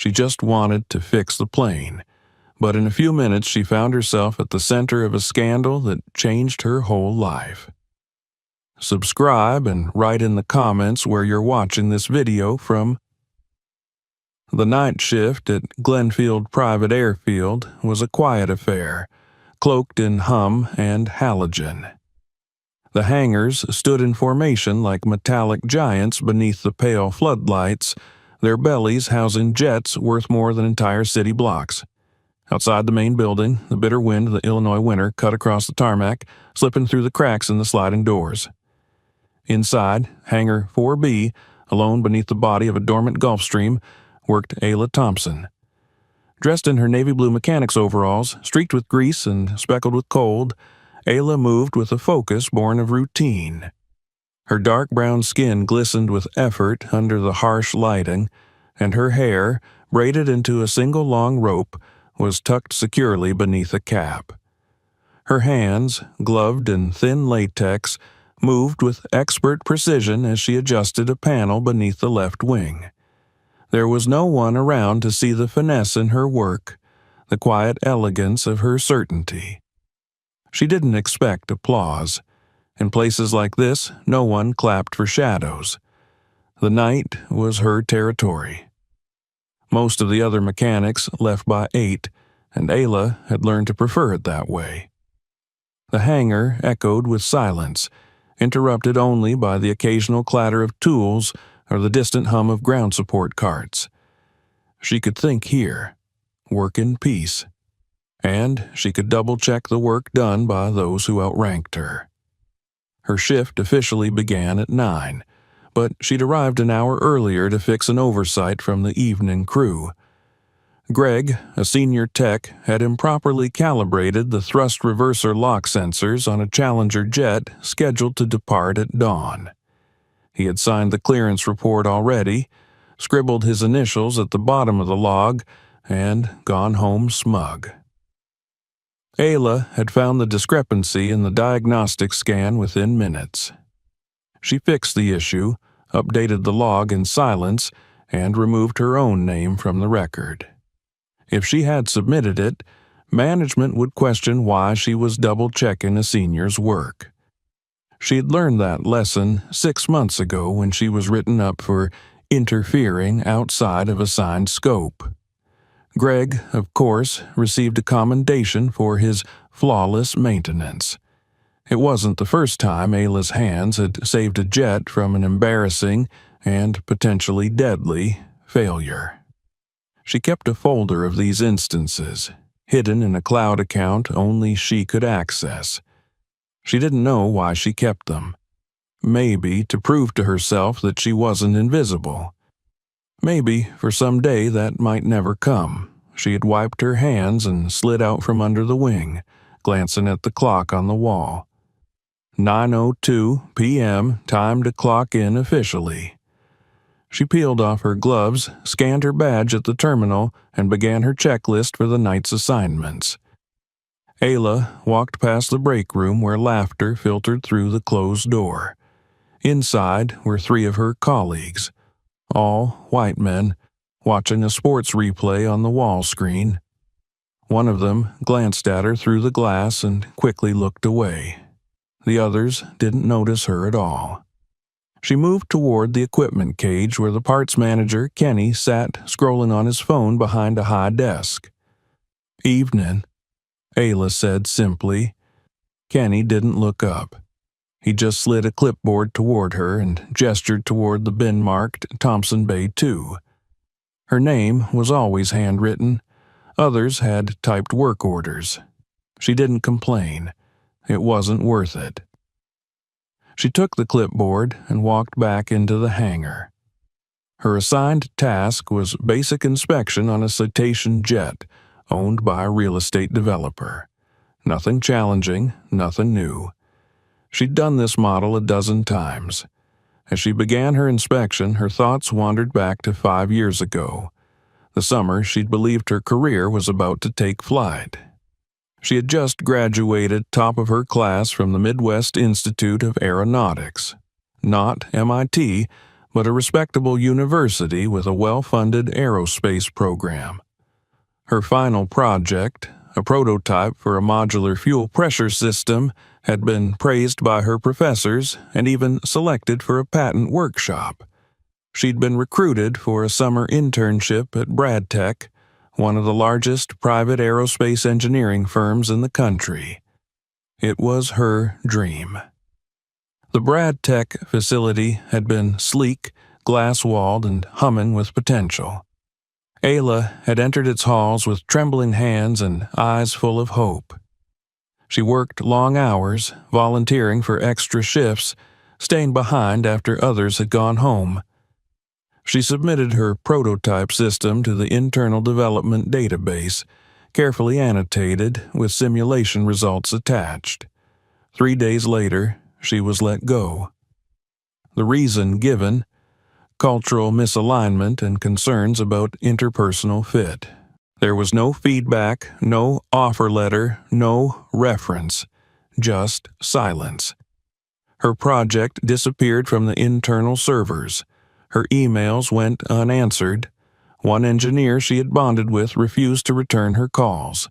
She just wanted to fix the plane. But in a few minutes, she found herself at the center of a scandal that changed her whole life. Subscribe and write in the comments where you're watching this video from. The night shift at Glenfield Private Airfield was a quiet affair, cloaked in hum and halogen. The hangars stood in formation like metallic giants beneath the pale floodlights, their bellies housing jets worth more than entire city blocks. Outside the main building, the bitter wind of the Illinois winter cut across the tarmac, slipping through the cracks in the sliding doors. Inside, Hangar 4B, alone beneath the body of a dormant Gulfstream, worked Ayla Thompson. Dressed in her navy blue mechanic's overalls, streaked with grease and speckled with cold, Ayla moved with a focus born of routine. Her dark brown skin glistened with effort under the harsh lighting, and her hair, braided into a single long rope, was tucked securely beneath a cap. Her hands, gloved in thin latex, moved with expert precision as she adjusted a panel beneath the left wing. There was no one around to see the finesse in her work, the quiet elegance of her certainty. She didn't expect applause. In places like this, no one clapped for shadows. The night was her territory. Most of the other mechanics left by 8, and Ayla had learned to prefer it that way. The hangar echoed with silence, interrupted only by the occasional clatter of tools or the distant hum of ground support carts. She could think here, work in peace, and she could double-check the work done by those who outranked her. Her shift officially began at 9, but she'd arrived an hour earlier to fix an oversight from the evening crew. Greg, a senior tech, had improperly calibrated the thrust reverser lock sensors on a Challenger jet scheduled to depart at dawn. He had signed the clearance report already, scribbled his initials at the bottom of the log, and gone home smug. Ayla had found the discrepancy in the diagnostic scan within minutes. She fixed the issue, updated the log in silence, and removed her own name from the record. If she had submitted it, management would question why she was double-checking a senior's work. She had learned that lesson 6 months ago when she was written up for interfering outside of assigned scope. Greg, of course, received a commendation for his flawless maintenance. It wasn't the first time Ayla's hands had saved a jet from an embarrassing and potentially deadly failure. She kept a folder of these instances, hidden in a cloud account only she could access. She didn't know why she kept them. Maybe to prove to herself that she wasn't invisible. Maybe for some day that might never come. She had wiped her hands and slid out from under the wing, glancing at the clock on the wall. 9:02 p.m., time to clock in officially. She peeled off her gloves, scanned her badge at the terminal, and began her checklist for the night's assignments. Ayla walked past the break room where laughter filtered through the closed door. Inside were 3 of her colleagues, all white men, watching a sports replay on the wall screen. One of them glanced at her through the glass and quickly looked away. The others didn't notice her at all. She moved toward the equipment cage where the parts manager, Kenny, sat scrolling on his phone behind a high desk. "Evening," Ayla said simply. Kenny didn't look up. He just slid a clipboard toward her and gestured toward the bin-marked Thompson Bay 2. Her name was always handwritten. Others had typed work orders. She didn't complain. It wasn't worth it. She took the clipboard and walked back into the hangar. Her assigned task was basic inspection on a Citation jet owned by a real estate developer. Nothing challenging, nothing new. She'd done this model a dozen times. As she began her inspection, her thoughts wandered back to 5 years ago, the summer she'd believed her career was about to take flight. She had just graduated top of her class from the Midwest Institute of Aeronautics. Not MIT, but a respectable university with a well-funded aerospace program. Her final project, a prototype for a modular fuel pressure system, had been praised by her professors and even selected for a patent workshop. She'd been recruited for a summer internship at Bradtech, one of the largest private aerospace engineering firms in the country. It was her dream. The Bradtech facility had been sleek, glass-walled, and humming with potential. Ayla had entered its halls with trembling hands and eyes full of hope. She worked long hours, volunteering for extra shifts, staying behind after others had gone home. She submitted her prototype system to the internal development database, carefully annotated with simulation results attached. 3 days later, she was let go. The reason given: cultural misalignment and concerns about interpersonal fit. There was no feedback, no offer letter, no reference, just silence. Her project disappeared from the internal servers. Her emails went unanswered. One engineer she had bonded with refused to return her calls.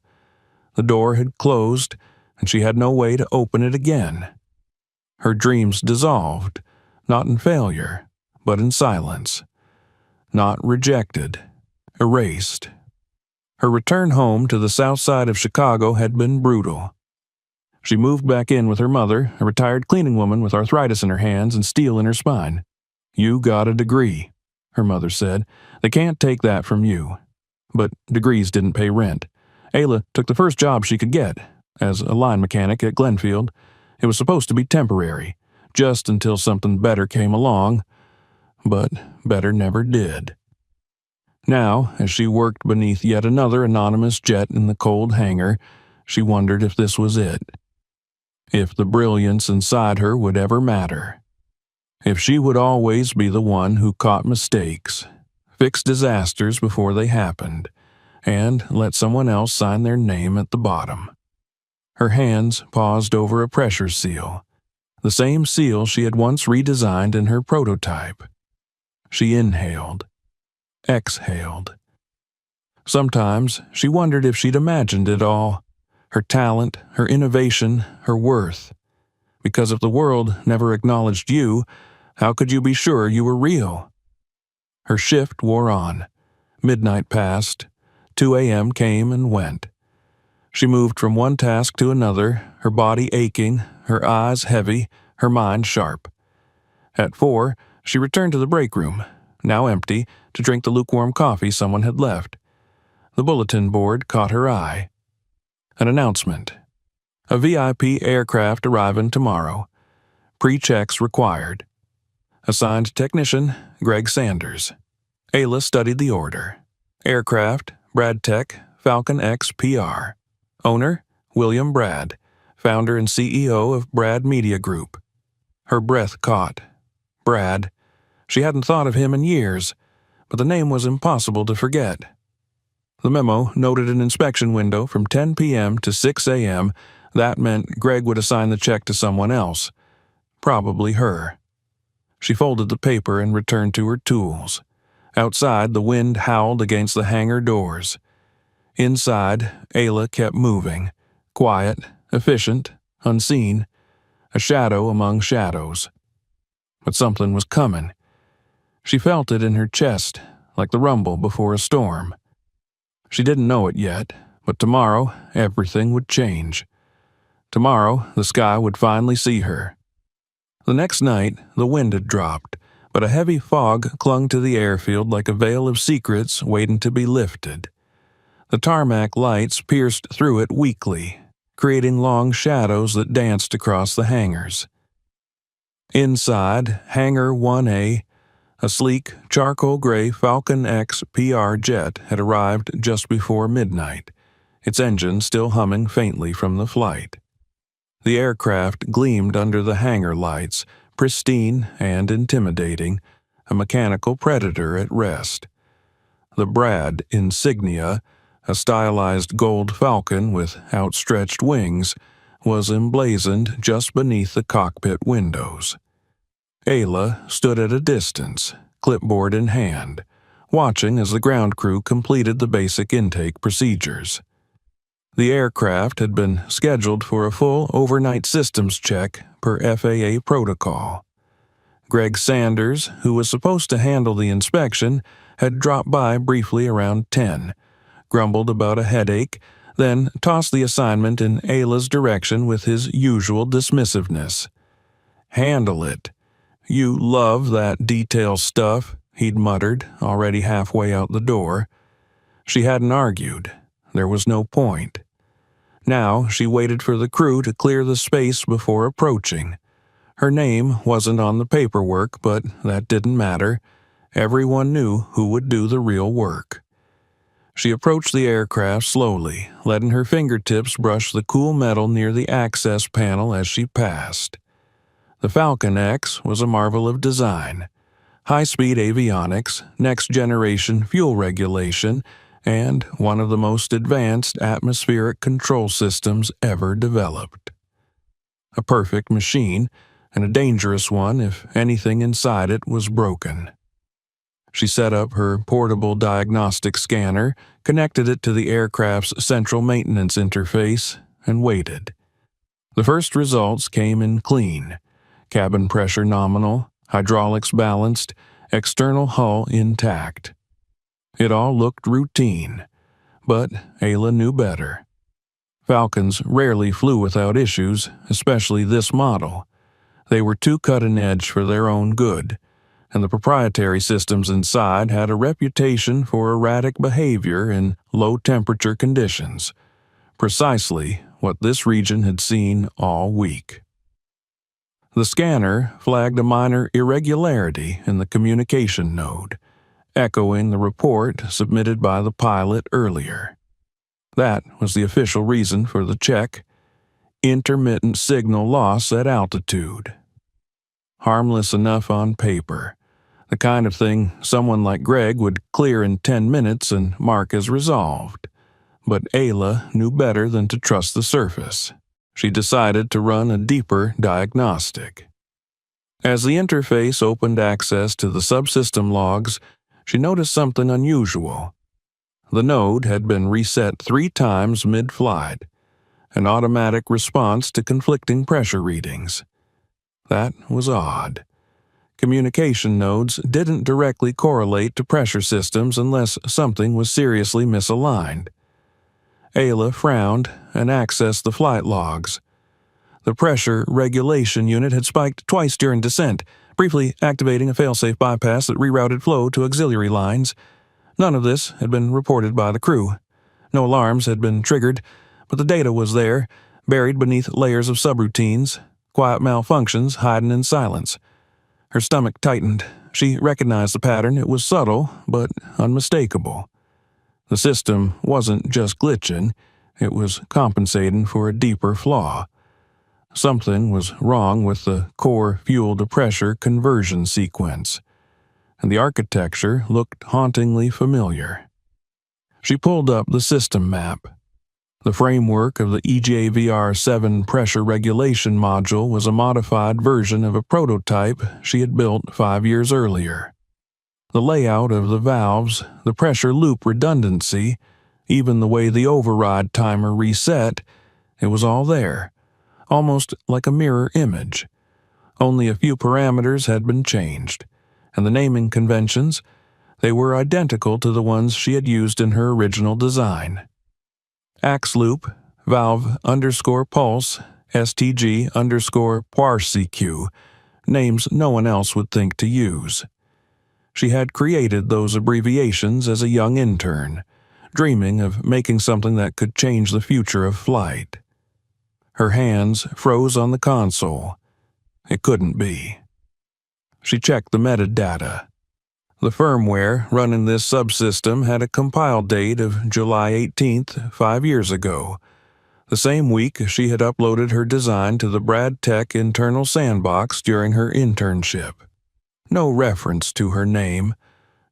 The door had closed, and she had no way to open it again. Her dreams dissolved, not in failure, but in silence. Not rejected, erased. Her return home to the south side of Chicago had been brutal. She moved back in with her mother, a retired cleaning woman with arthritis in her hands and steel in her spine. "You got a degree," her mother said. "They can't take that from you." But degrees didn't pay rent. Ayla took the first job she could get, as a line mechanic at Glenfield. It was supposed to be temporary, just until something better came along, but better never did. Now, as she worked beneath yet another anonymous jet in the cold hangar, she wondered if this was it. If the brilliance inside her would ever matter. If she would always be the one who caught mistakes, fixed disasters before they happened, and let someone else sign their name at the bottom. Her hands paused over a pressure seal, the same seal she had once redesigned in her prototype. She inhaled, exhaled. Sometimes she wondered if she'd imagined it all, her talent, her innovation, her worth. Because if the world never acknowledged you, how could you be sure you were real? Her shift wore on. Midnight passed. 2 a.m. came and went. She moved from one task to another, her body aching, her eyes heavy, her mind sharp. At 4, she returned to the break room, now empty, to drink the lukewarm coffee someone had left. The bulletin board caught her eye. An announcement. A VIP aircraft arriving tomorrow. Pre-checks required. Assigned technician, Greg Sanders. Ayla studied the order. Aircraft, Bradtech, Falcon X PR. Owner, William Brad, founder and CEO of Brad Media Group. Her breath caught. Brad. She hadn't thought of him in years, but the name was impossible to forget. The memo noted an inspection window from 10 p.m. to 6 a.m. That meant Greg would assign the check to someone else, probably her. She folded the paper and returned to her tools. Outside, the wind howled against the hangar doors. Inside, Ayla kept moving, quiet, efficient, unseen, a shadow among shadows. But something was coming. She felt it in her chest, like the rumble before a storm. She didn't know it yet, but tomorrow everything would change. Tomorrow the sky would finally see her. The next night the wind had dropped, but a heavy fog clung to the airfield like a veil of secrets waiting to be lifted. The tarmac lights pierced through it weakly, creating long shadows that danced across the hangars. Inside, Hangar 1A, a sleek, charcoal-gray Falcon X PR jet had arrived just before midnight, its engine still humming faintly from the flight. The aircraft gleamed under the hangar lights, pristine and intimidating, a mechanical predator at rest. The Brad insignia, a stylized gold falcon with outstretched wings, was emblazoned just beneath the cockpit windows. Ayla stood at a distance, clipboard in hand, watching as the ground crew completed the basic intake procedures. The aircraft had been scheduled for a full overnight systems check per FAA protocol. Greg Sanders, who was supposed to handle the inspection, had dropped by briefly around 10, grumbled about a headache, then tossed the assignment in Ayla's direction with his usual dismissiveness. "Handle it. You love that detail stuff," he'd muttered, already halfway out the door. She hadn't argued. There was no point. Now she waited for the crew to clear the space before approaching. Her name wasn't on the paperwork, but that didn't matter. Everyone knew who would do the real work. She approached the aircraft slowly, letting her fingertips brush the cool metal near the access panel as she passed. The Falcon X was a marvel of design. High-speed avionics, next-generation fuel regulation, and one of the most advanced atmospheric control systems ever developed. A perfect machine, and a dangerous one if anything inside it was broken. She set up her portable diagnostic scanner, connected it to the aircraft's central maintenance interface, and waited. The first results came in clean. Cabin pressure nominal, hydraulics balanced, external hull intact. It all looked routine, but Ayla knew better. Falcons rarely flew without issues, especially this model. They were too cutting-edge for their own good, and the proprietary systems inside had a reputation for erratic behavior in low-temperature conditions, precisely what this region had seen all week. The scanner flagged a minor irregularity in the communication node, echoing the report submitted by the pilot earlier. That was the official reason for the check: intermittent signal loss at altitude. Harmless enough on paper, the kind of thing someone like Greg would clear in 10 minutes and mark as resolved. But Ayla knew better than to trust the surface. She decided to run a deeper diagnostic. As the interface opened access to the subsystem logs, she noticed something unusual. The node had been reset 3 times mid-flight, an automatic response to conflicting pressure readings. That was odd. Communication nodes didn't directly correlate to pressure systems unless something was seriously misaligned. Ayla frowned and accessed the flight logs. The pressure regulation unit had spiked twice during descent, briefly activating a failsafe bypass that rerouted flow to auxiliary lines. None of this had been reported by the crew. No alarms had been triggered, but the data was there, buried beneath layers of subroutines, quiet malfunctions hiding in silence. Her stomach tightened. She recognized the pattern. It was subtle, but unmistakable. The system wasn't just glitching, it was compensating for a deeper flaw. Something was wrong with the core fuel-to-pressure conversion sequence, and the architecture looked hauntingly familiar. She pulled up the system map. The framework of the EJVR-7 pressure regulation module was a modified version of a prototype she had built 5 years earlier. The layout of the valves, the pressure loop redundancy, even the way the override timer reset, it was all there, almost like a mirror image. Only a few parameters had been changed, and the naming conventions, they were identical to the ones she had used in her original design. Ax loop, valve_pulse, STG_PARCQ, names no one else would think to use. She had created those abbreviations as a young intern, dreaming of making something that could change the future of flight. Her hands froze on the console. It couldn't be. She checked the metadata. The firmware running this subsystem had a compile date of July 18th, 5 years ago, the same week she had uploaded her design to the Brad Tech internal sandbox during her internship. No reference to her name,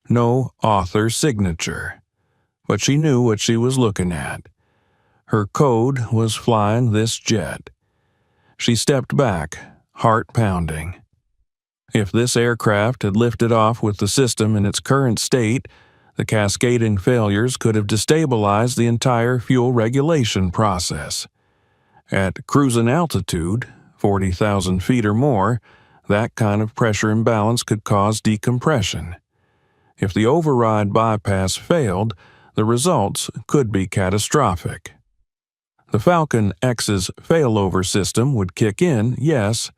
no author signature. But she knew what she was looking at. Her code was flying this jet. She stepped back, heart pounding. If this aircraft had lifted off with the system in its current state, the cascading failures could have destabilized the entire fuel regulation process. At cruising altitude, 40,000 feet or more, that kind of pressure imbalance could cause decompression. If the override bypass failed, the results could be catastrophic. The Falcon X's failover system would kick in, yes,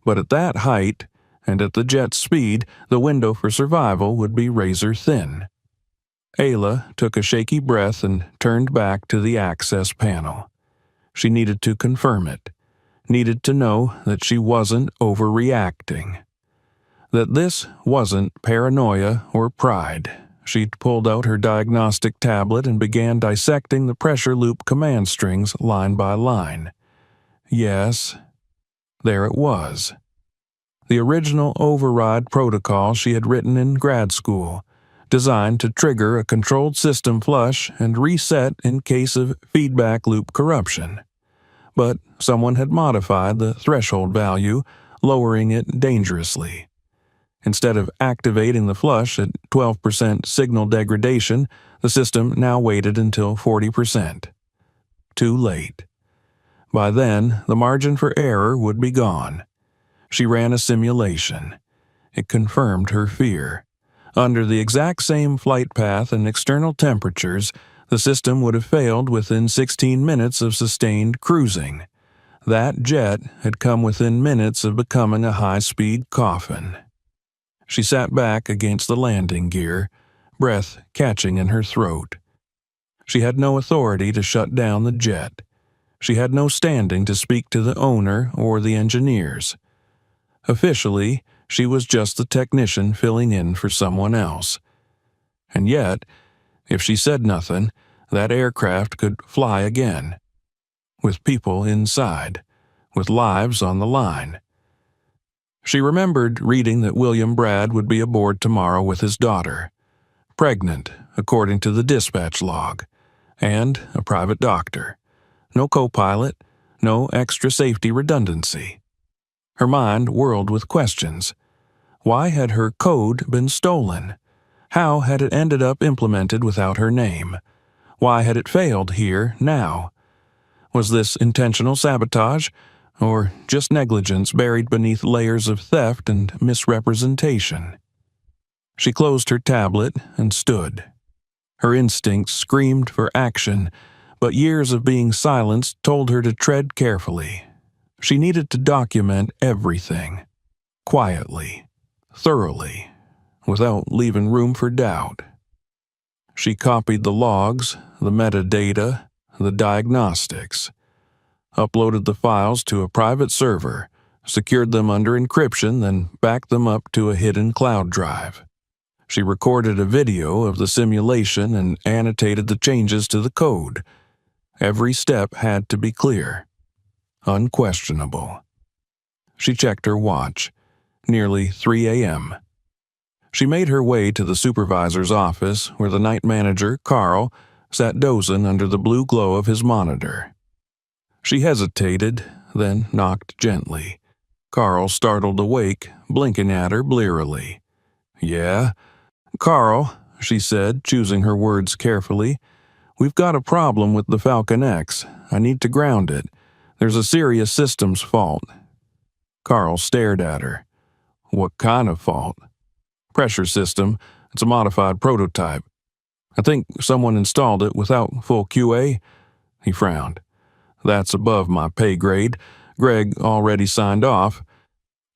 but at that height and at the jet's speed, the window for survival would be razor thin. Ayla took a shaky breath and turned back to the access panel. She needed to confirm it, needed to know that she wasn't overreacting, that this wasn't paranoia or pride. She'd pulled out her diagnostic tablet and began dissecting the pressure loop command strings line by line. Yes, there it was. The original override protocol she had written in grad school, designed to trigger a controlled system flush and reset in case of feedback loop corruption. But someone had modified the threshold value, lowering it dangerously. Instead of activating the flush at 12% signal degradation, the system now waited until 40%. Too late. By then, the margin for error would be gone. She ran a simulation. It confirmed her fear. Under the exact same flight path and external temperatures, the system would have failed within 16 minutes of sustained cruising. That jet had come within minutes of becoming a high-speed coffin. She sat back against the landing gear, breath catching in her throat. She had no authority to shut down the jet. She had no standing to speak to the owner or the engineers. Officially, she was just the technician filling in for someone else. And yet, if she said nothing, that aircraft could fly again. With people inside, with lives on the line. She remembered reading that William Brad would be aboard tomorrow with his daughter, pregnant, according to the dispatch log, and a private doctor. No co-pilot, no extra safety redundancy. Her mind whirled with questions. Why had her code been stolen? How had it ended up implemented without her name? Why had it failed here now? Was this intentional sabotage, or just negligence buried beneath layers of theft and misrepresentation? She closed her tablet and stood. Her instincts screamed for action, but years of being silenced told her to tread carefully. She needed to document everything, quietly, thoroughly, without leaving room for doubt. She copied the logs, the metadata, the diagnostics, uploaded the files to a private server, secured them under encryption, then backed them up to a hidden cloud drive. She recorded a video of the simulation and annotated the changes to the code. Every step had to be clear, unquestionable. She checked her watch. Nearly 3 a.m. She made her way to the supervisor's office where the night manager, Carl, sat dozing under the blue glow of his monitor. She hesitated, then knocked gently. Carl startled awake, blinking at her blearily. "Yeah?" "Carl," she said, choosing her words carefully, "we've got a problem with the Falcon X. I need to ground it. There's a serious systems fault." Carl stared at her. "What kind of fault?" "Pressure system. It's a modified prototype. I think someone installed it without full QA." He frowned. "That's above my pay grade. Greg already signed off.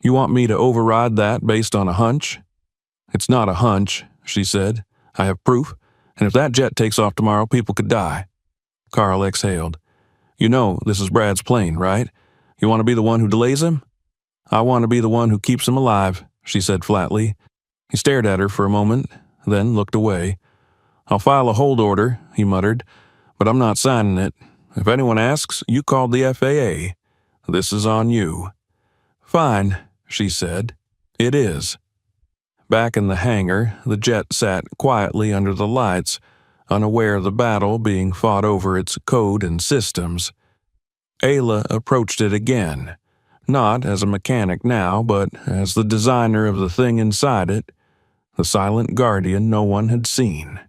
You want me to override that based on a hunch?" "It's not a hunch," she said. "I have proof, and if that jet takes off tomorrow, people could die." Carl exhaled. "You know this is Brad's plane, right? You want to be the one who delays him?" "I want to be the one who keeps him alive," she said flatly. He stared at her for a moment, then looked away. "I'll file a hold order," he muttered, "but I'm not signing it. If anyone asks, you called the FAA. This is on you." "Fine," she said. "It is." Back in the hangar, the jet sat quietly under the lights, unaware of the battle being fought over its code and systems. Ayla approached it again, not as a mechanic now, but as the designer of the thing inside it, the silent guardian no one had seen.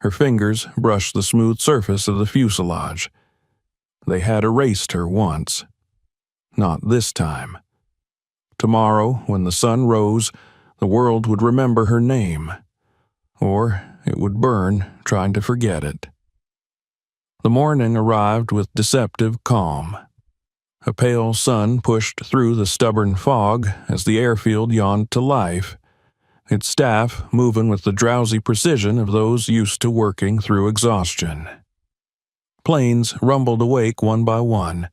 Her fingers brushed the smooth surface of the fuselage. They had erased her once. Not this time. Tomorrow, when the sun rose, the world would remember her name. Or it would burn trying to forget it. The morning arrived with deceptive calm. A pale sun pushed through the stubborn fog as the airfield yawned to life, its staff moving with the drowsy precision of those used to working through exhaustion. Planes rumbled awake one by one.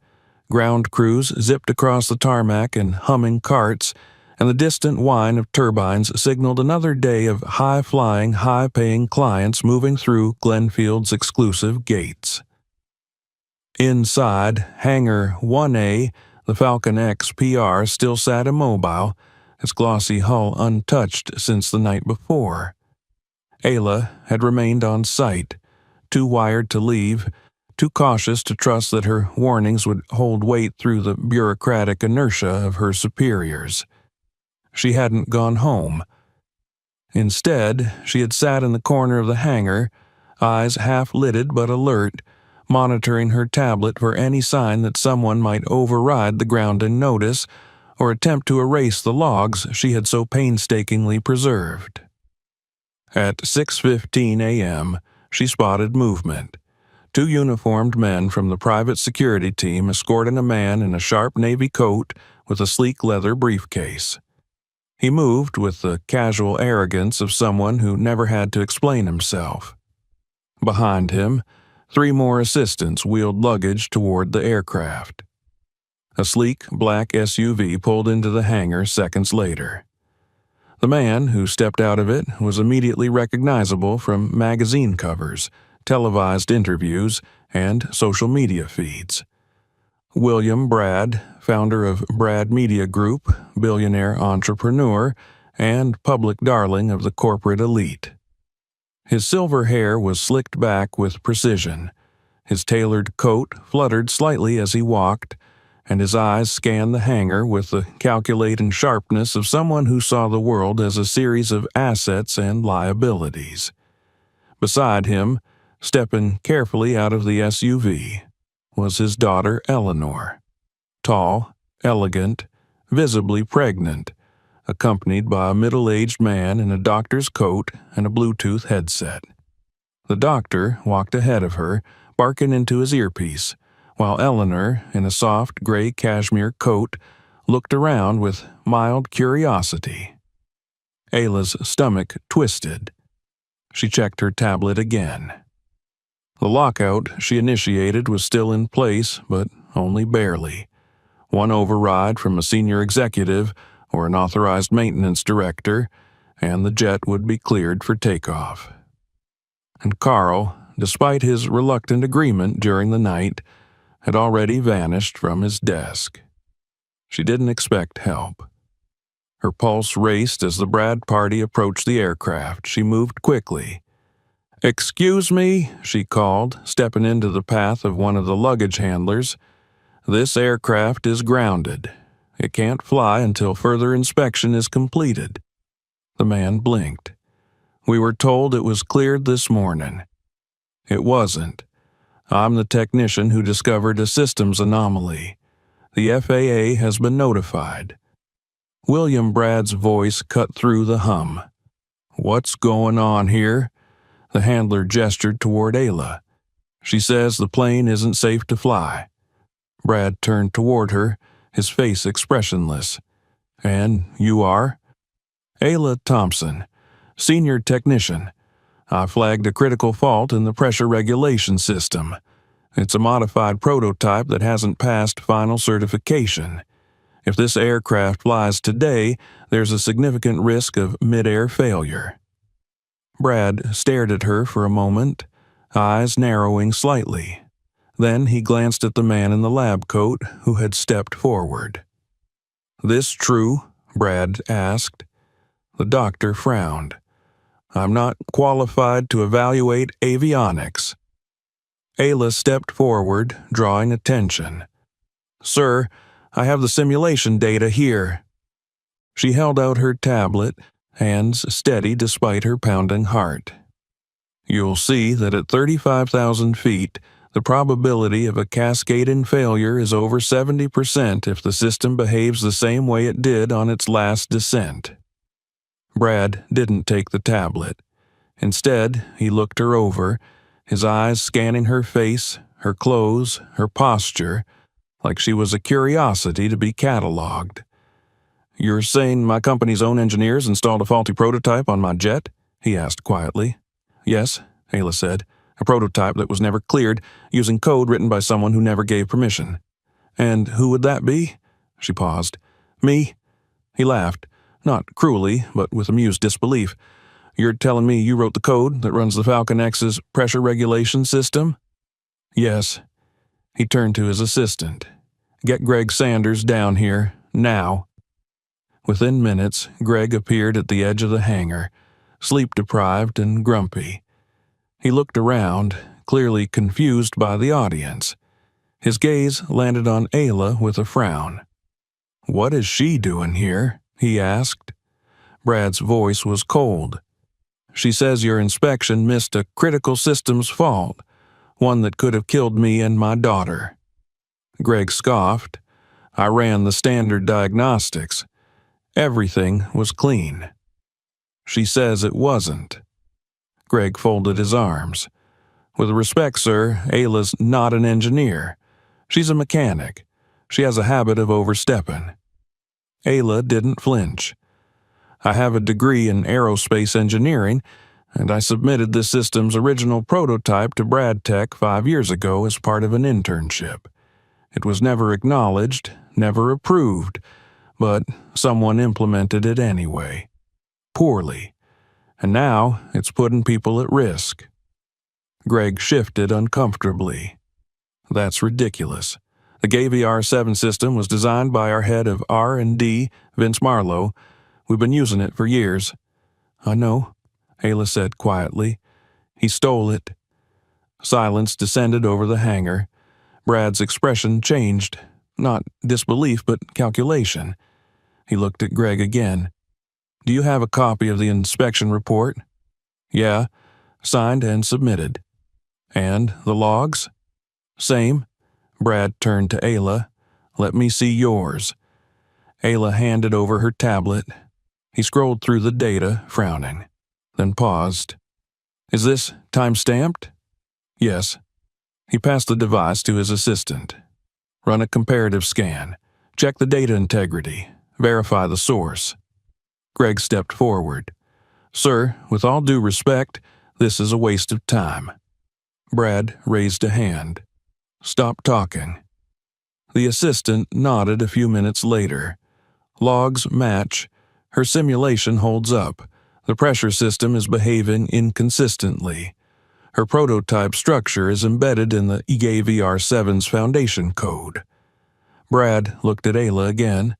Ground crews zipped across the tarmac in humming carts, and the distant whine of turbines signaled another day of high-flying, high-paying clients moving through Glenfield's exclusive gates. Inside Hangar 1A, the Falcon X PR still sat immobile, its glossy hull untouched since the night before. Ayla had remained on site, too wired to leave, too cautious to trust that her warnings would hold weight through the bureaucratic inertia of her superiors. She hadn't gone home. Instead, she had sat in the corner of the hangar, eyes half-lidded but alert, monitoring her tablet for any sign that someone might override the grounding notice or attempt to erase the logs she had so painstakingly preserved. At 6:15 a.m., she spotted movement. 2 uniformed men from the private security team escorting a man in a sharp navy coat with a sleek leather briefcase. He moved with the casual arrogance of someone who never had to explain himself. Behind him, 3 more assistants wheeled luggage toward the aircraft. A sleek black SUV pulled into the hangar seconds later. The man who stepped out of it was immediately recognizable from magazine covers, televised interviews, and social media feeds. William Brad, founder of Brad Media Group, billionaire entrepreneur, and public darling of the corporate elite. His silver hair was slicked back with precision. His tailored coat fluttered slightly as he walked, and his eyes scanned the hangar with the calculating sharpness of someone who saw the world as a series of assets and liabilities. Beside him, stepping carefully out of the SUV, was his daughter Eleanor. Tall, elegant, visibly pregnant, accompanied by a middle-aged man in a doctor's coat and a Bluetooth headset. The doctor walked ahead of her, barking into his earpiece, while Eleanor, in a soft gray cashmere coat, looked around with mild curiosity. Ayla's stomach twisted. She checked her tablet again. The lockout she initiated was still in place, but only barely. One override from a senior executive or an authorized maintenance director, and the jet would be cleared for takeoff. And Carl, despite his reluctant agreement during the night, had already vanished from his desk. She didn't expect help. Her pulse raced as the Brad party approached the aircraft. She moved quickly. "Excuse me," she called, stepping into the path of one of the luggage handlers. "This aircraft is grounded. It can't fly until further inspection is completed." The man blinked. "We were told it was cleared this morning." "It wasn't. I'm the technician who discovered a systems anomaly. The FAA has been notified." William Brad's voice cut through the hum. "What's going on here?" The handler gestured toward Ayla. "She says the plane isn't safe to fly." Brad turned toward her, his face expressionless. "And you are?" "Ayla Thompson, senior technician. I flagged a critical fault in the pressure regulation system. It's a modified prototype that hasn't passed final certification. If this aircraft flies today, there's a significant risk of mid-air failure." Brad stared at her for a moment, eyes narrowing slightly. Then he glanced at the man in the lab coat who had stepped forward. "This true?" Brad asked. The doctor frowned. "I'm not qualified to evaluate avionics." Ayla stepped forward, drawing attention. "Sir, I have the simulation data here." She held out her tablet, hands steady despite her pounding heart. "You'll see that at 35,000 feet, the probability of a cascading failure is over 70% if the system behaves the same way it did on its last descent." Brad didn't take the tablet. Instead, he looked her over, his eyes scanning her face, her clothes, her posture, like she was a curiosity to be cataloged. "You're saying my company's own engineers installed a faulty prototype on my jet?" he asked quietly. "Yes," Ayla said, "a prototype that was never cleared, using code written by someone who never gave permission." "And who would that be?" She paused. "Me?" He laughed, not cruelly, but with amused disbelief. "You're telling me you wrote the code that runs the Falcon X's pressure regulation system?" "Yes." He turned to his assistant. "Get Greg Sanders down here, now." Within minutes, Greg appeared at the edge of the hangar, sleep-deprived and grumpy. He looked around, clearly confused by the audience. His gaze landed on Ayla with a frown. "What is she doing here?" he asked. Brad's voice was cold. "She says your inspection missed a critical systems fault, one that could have killed me and my daughter." Greg scoffed. "I ran the standard diagnostics. Everything was clean." "She says it wasn't." Greg folded his arms. "With respect, sir, Ayla's not an engineer. She's a mechanic. She has a habit of overstepping." Ayla didn't flinch. "I have a degree in aerospace engineering, and I submitted this system's original prototype to Brad Tech 5 years ago as part of an internship. It was never acknowledged, never approved, but someone implemented it anyway. Poorly. And now it's putting people at risk." Greg shifted uncomfortably. "That's ridiculous. The GAVR-7 system was designed by our head of R&D, Vince Marlowe. We've been using it for years." "I know," Ayla said quietly. "He stole it." Silence descended over the hangar. Brad's expression changed. Not disbelief, but calculation. He looked at Greg again. "Do you have a copy of the inspection report?" "Yeah, signed and submitted." "And the logs?" "Same." Brad turned to Ayla. "Let me see yours." Ayla handed over her tablet. He scrolled through the data, frowning, then paused. "Is this time-stamped?" "Yes." He passed the device to his assistant. "Run a comparative scan. Check the data integrity. Verify the source." Greg stepped forward. "Sir, with all due respect, this is a waste of time." Brad raised a hand. "Stop talking." The assistant nodded a few minutes later. "Logs match. Her simulation holds up. The pressure system is behaving inconsistently. Her prototype structure is embedded in the EGAVR-7's foundation code." Brad looked at Ayla again.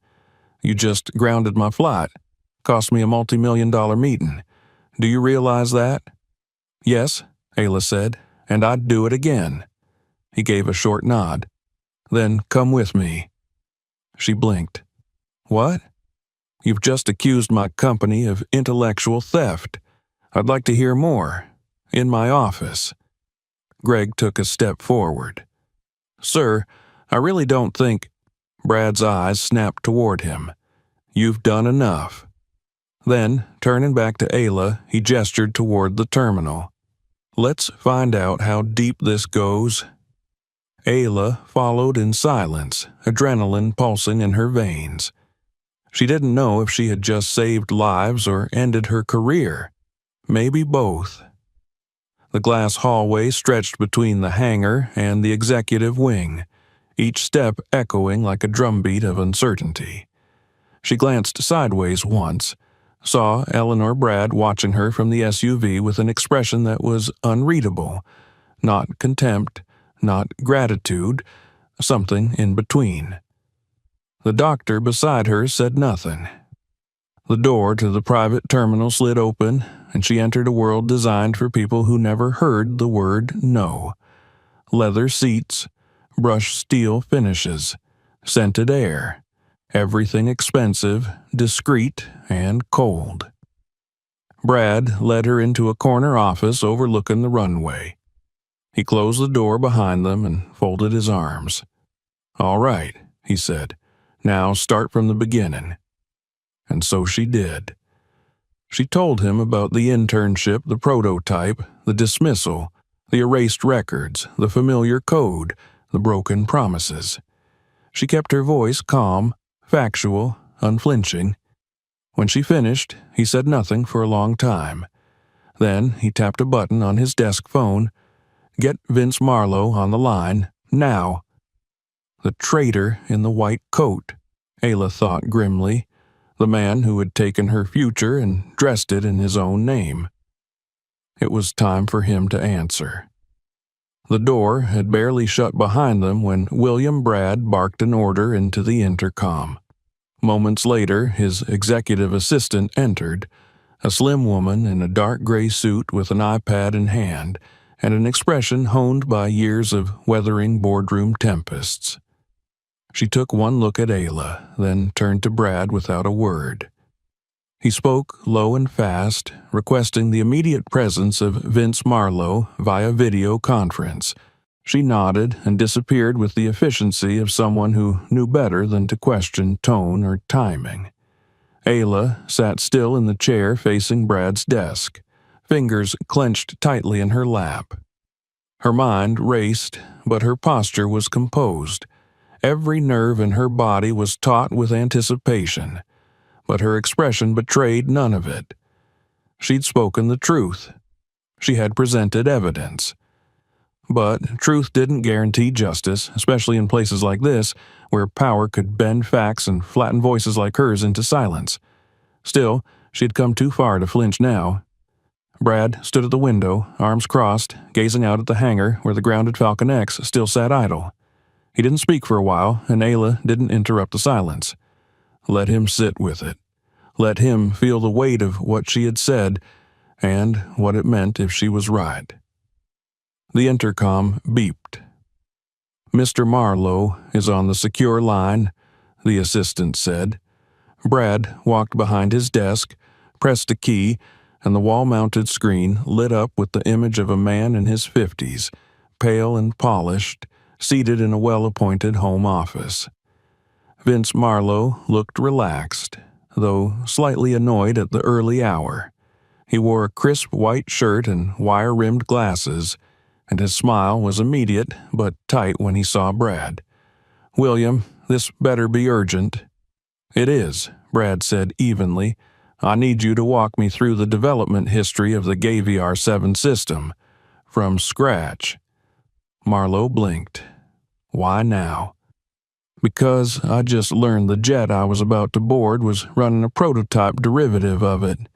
"You just grounded my flight. Cost me a multi-million-dollar meeting. Do you realize that?" "Yes," Ayla said, "and I'd do it again." He gave a short nod. "Then come with me." She blinked. "What?" "You've just accused my company of intellectual theft. I'd like to hear more. In my office." Greg took a step forward. "Sir, I really don't think—" Brad's eyes snapped toward him. "You've done enough." Then, turning back to Ayla, he gestured toward the terminal. "Let's find out how deep this goes." Ayla followed in silence, adrenaline pulsing in her veins. She didn't know if she had just saved lives or ended her career. Maybe both. The glass hallway stretched between the hangar and the executive wing, each step echoing like a drumbeat of uncertainty. She glanced sideways once, saw Eleanor Brad watching her from the SUV with an expression that was unreadable, not contempt, not gratitude, something in between. The doctor beside her said nothing. The door to the private terminal slid open, and she entered a world designed for people who never heard the word no. Leather seats, brushed steel finishes, scented air, everything expensive, discreet, and cold. Brad led her into a corner office overlooking the runway. He closed the door behind them and folded his arms. "All right," he said. "Now start from the beginning." And so she did. She told him about the internship, the prototype, the dismissal, the erased records, the familiar code, the broken promises. She kept her voice calm, factual, unflinching. When she finished, he said nothing for a long time. Then he tapped a button on his desk phone. "Get Vince Marlowe on the line, now." The traitor in the white coat, Ayla thought grimly. The man who had taken her future and dressed it in his own name. It was time for him to answer. The door had barely shut behind them when William Brad barked an order into the intercom. Moments later, his executive assistant entered, a slim woman in a dark gray suit with an iPad in hand and an expression honed by years of weathering boardroom tempests. She took one look at Ayla, then turned to Brad without a word. He spoke low and fast, requesting the immediate presence of Vince Marlowe via video conference. She nodded and disappeared with the efficiency of someone who knew better than to question tone or timing. Ayla sat still in the chair facing Brad's desk, fingers clenched tightly in her lap. Her mind raced, but her posture was composed. Every nerve in her body was taut with anticipation, but her expression betrayed none of it. She'd spoken the truth. She had presented evidence. But truth didn't guarantee justice, especially in places like this, where power could bend facts and flatten voices like hers into silence. Still, she had come too far to flinch now. Brad stood at the window, arms crossed, gazing out at the hangar where the grounded Falcon X still sat idle. He didn't speak for a while, and Ayla didn't interrupt the silence. Let him sit with it. Let him feel the weight of what she had said and what it meant if she was right. The intercom beeped. "Mr. Marlowe is on the secure line," the assistant said. Brad walked behind his desk, pressed a key, and the wall-mounted screen lit up with the image of a man in his 50s, pale and polished, seated in a well-appointed home office. Vince Marlowe looked relaxed, though slightly annoyed at the early hour. He wore a crisp white shirt and wire-rimmed glasses, and his smile was immediate but tight when he saw Brad. "William, this better be urgent." "It is," Brad said evenly. "I need you to walk me through the development history of the GAVR-7 system, from scratch." Marlowe blinked. "Why now?" "Because I just learned the jet I was about to board was running a prototype derivative of it,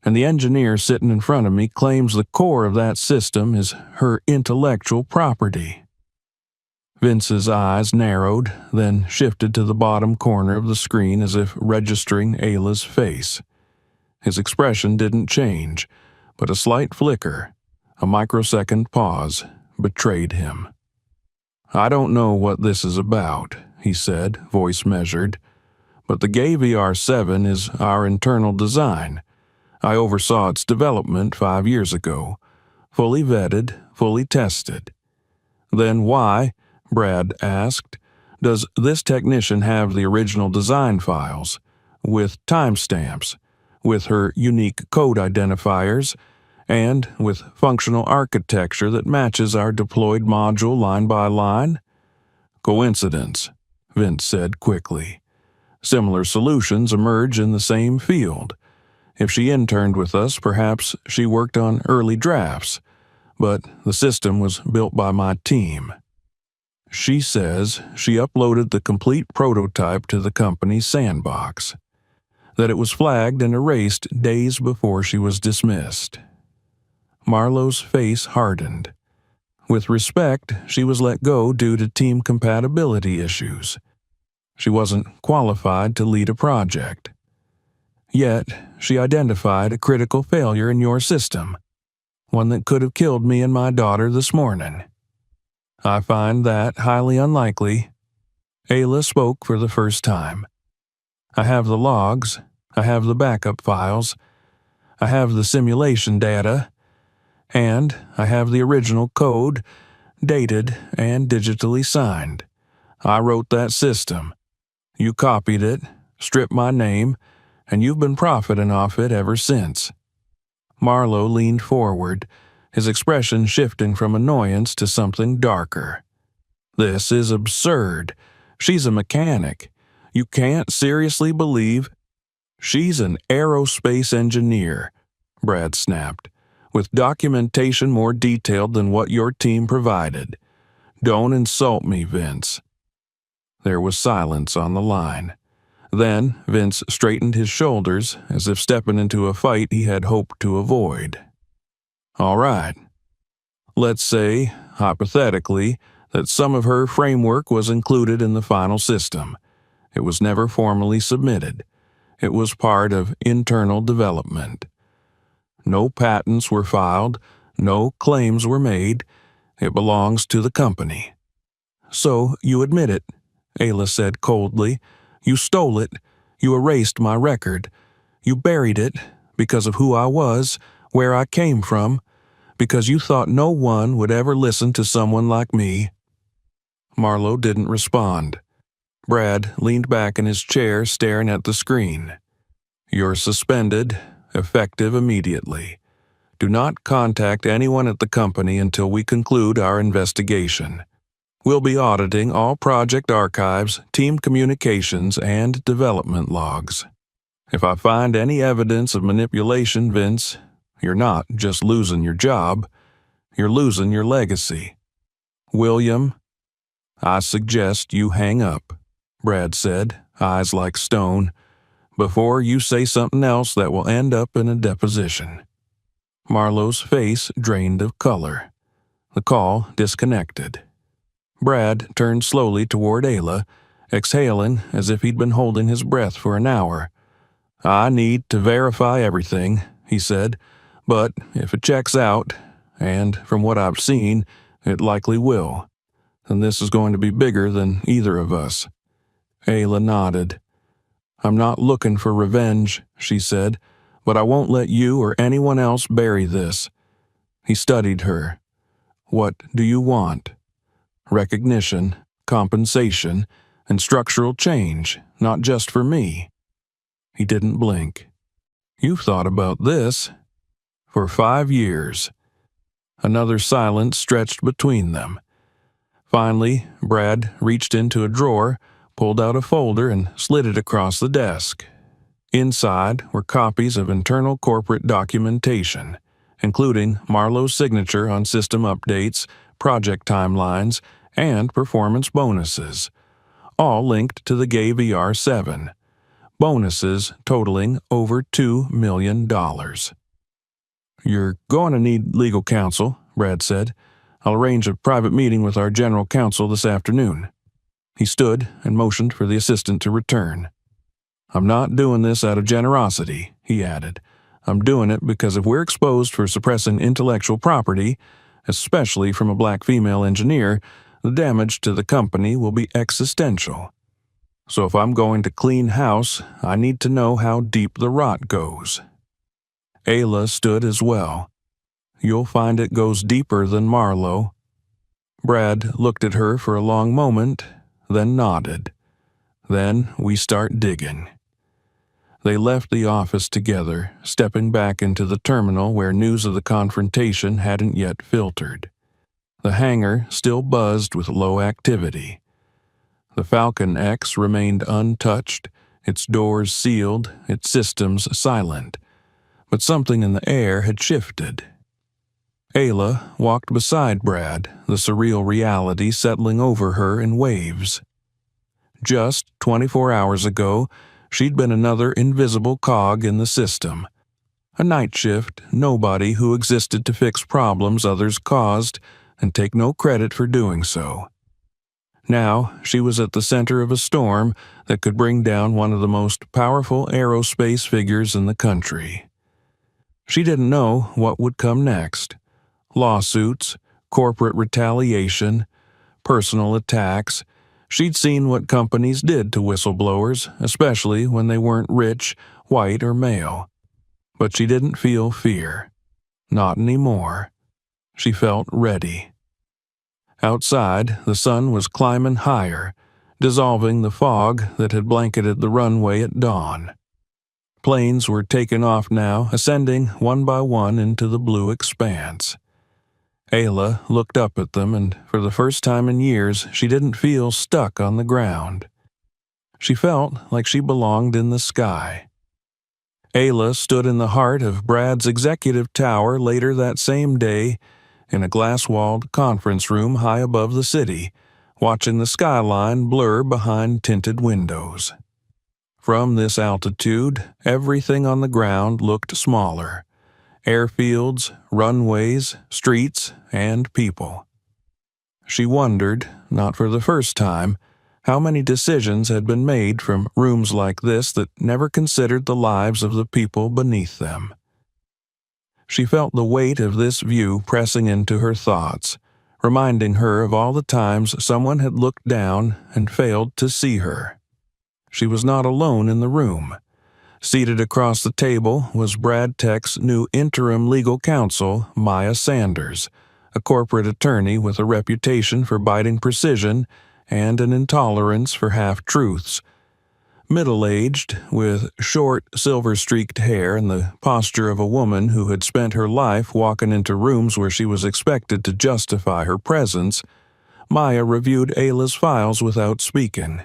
and the engineer sitting in front of me claims the core of that system is her intellectual property." Vince's eyes narrowed, then shifted to the bottom corner of the screen as if registering Ayla's face. His expression didn't change, but a slight flicker, a microsecond pause, betrayed him. "I don't know what this is about," he said, voice measured, "but the GAVR-7 is our internal design. I oversaw its development 5 years ago, fully vetted, fully tested." "Then why," Brad asked, "does this technician have the original design files, with timestamps, with her unique code identifiers, and with functional architecture that matches our deployed module line by line?" "Coincidence," Vince said quickly. "Similar solutions emerge in the same field. If she interned with us, perhaps she worked on early drafts, but the system was built by my team. She says she uploaded the complete prototype to the company's sandbox, that it was flagged and erased days before she was dismissed." Marlowe's face hardened. With respect, she was let go due to team compatibility issues. She wasn't qualified to lead a project. Yet, she identified a critical failure in your system, one that could have killed me and my daughter this morning. "I find that highly unlikely." Ayla spoke for the first time. I have the logs, I have the backup files, I have the simulation data, and I have the original code, dated and digitally signed. I wrote that system. You copied it, stripped my name, and you've been profiting off it ever since. Marlowe leaned forward, his expression shifting from annoyance to something darker. This is absurd. She's a mechanic. You can't seriously believe... She's an aerospace engineer, Brad snapped, with documentation more detailed than what your team provided. Don't insult me, Vince. There was silence on the line. Then Vince straightened his shoulders as if stepping into a fight he had hoped to avoid. All right. Let's say, hypothetically, that some of her framework was included in the final system. It was never formally submitted. It was part of internal development. No patents were filed, no claims were made. It belongs to the company. So you admit it, Ayla said coldly. You stole it. You erased my record. You buried it because of who I was, where I came from, because you thought no one would ever listen to someone like me. Marlowe didn't respond. Brad leaned back in his chair, staring at the screen. You're suspended, effective immediately. Do not contact anyone at the company until we conclude our investigation. We'll be auditing all project archives, team communications, and development logs. If I find any evidence of manipulation, Vince, you're not just losing your job, you're losing your legacy. William, I suggest you hang up, Brad said, eyes like stone, before you say something else that will end up in a deposition. Marlowe's face drained of color. The call disconnected. Brad turned slowly toward Ayla, exhaling as if he'd been holding his breath for an hour. I need to verify everything, he said, but if it checks out, and from what I've seen, it likely will, then this is going to be bigger than either of us. Ayla nodded. I'm not looking for revenge, she said, but I won't let you or anyone else bury this. He studied her. What do you want? Recognition, compensation, and structural change, not just for me. He didn't blink. You've thought about this. For 5 years. Another silence stretched between them. Finally, Brad reached into a drawer, pulled out a folder, and slid it across the desk. Inside were copies of internal corporate documentation, including Marlowe's signature on system updates, project timelines, and performance bonuses, all linked to the GAY VR7. Bonuses totaling over $2 million. You're going to need legal counsel, Brad said. I'll arrange a private meeting with our general counsel this afternoon. He stood and motioned for the assistant to return. I'm not doing this out of generosity, he added. I'm doing it because if we're exposed for suppressing intellectual property, especially from a black female engineer, the damage to the company will be existential. So if I'm going to clean house, I need to know how deep the rot goes. Ayla stood as well. You'll find it goes deeper than Marlowe. Brad looked at her for a long moment, then nodded. Then we start digging. They left the office together, stepping back into the terminal where news of the confrontation hadn't yet filtered. The hangar still buzzed with low activity. The Falcon X remained untouched, its doors sealed, its systems silent. But something in the air had shifted. Ayla walked beside Brad, the surreal reality settling over her in waves. Just 24 hours ago, she'd been another invisible cog in the system. A night shift nobody who existed to fix problems others caused and take no credit for doing so. Now she was at the center of a storm that could bring down one of the most powerful aerospace figures in the country. She didn't know what would come next. Lawsuits, corporate retaliation, personal attacks. She'd seen what companies did to whistleblowers, especially when they weren't rich, white, or male. But she didn't feel fear. Not anymore. She felt ready. Outside, the sun was climbing higher, dissolving the fog that had blanketed the runway at dawn. Planes were taking off now, ascending one by one into the blue expanse. Ayla looked up at them, and for the first time in years, she didn't feel stuck on the ground. She felt like she belonged in the sky. Ayla stood in the heart of Brad's executive tower later that same day, in a glass-walled conference room high above the city, watching the skyline blur behind tinted windows. From this altitude, everything on the ground looked smaller. Airfields, runways, streets, and people. She wondered, not for the first time, how many decisions had been made from rooms like this that never considered the lives of the people beneath them. She felt the weight of this view pressing into her thoughts, reminding her of all the times someone had looked down and failed to see her. She was not alone in the room. Seated across the table was Brad Tech's new interim legal counsel, Maya Sanders, a corporate attorney with a reputation for biting precision and an intolerance for half-truths. Middle-aged, with short, silver-streaked hair and the posture of a woman who had spent her life walking into rooms where she was expected to justify her presence, Maya reviewed Ayla's files without speaking.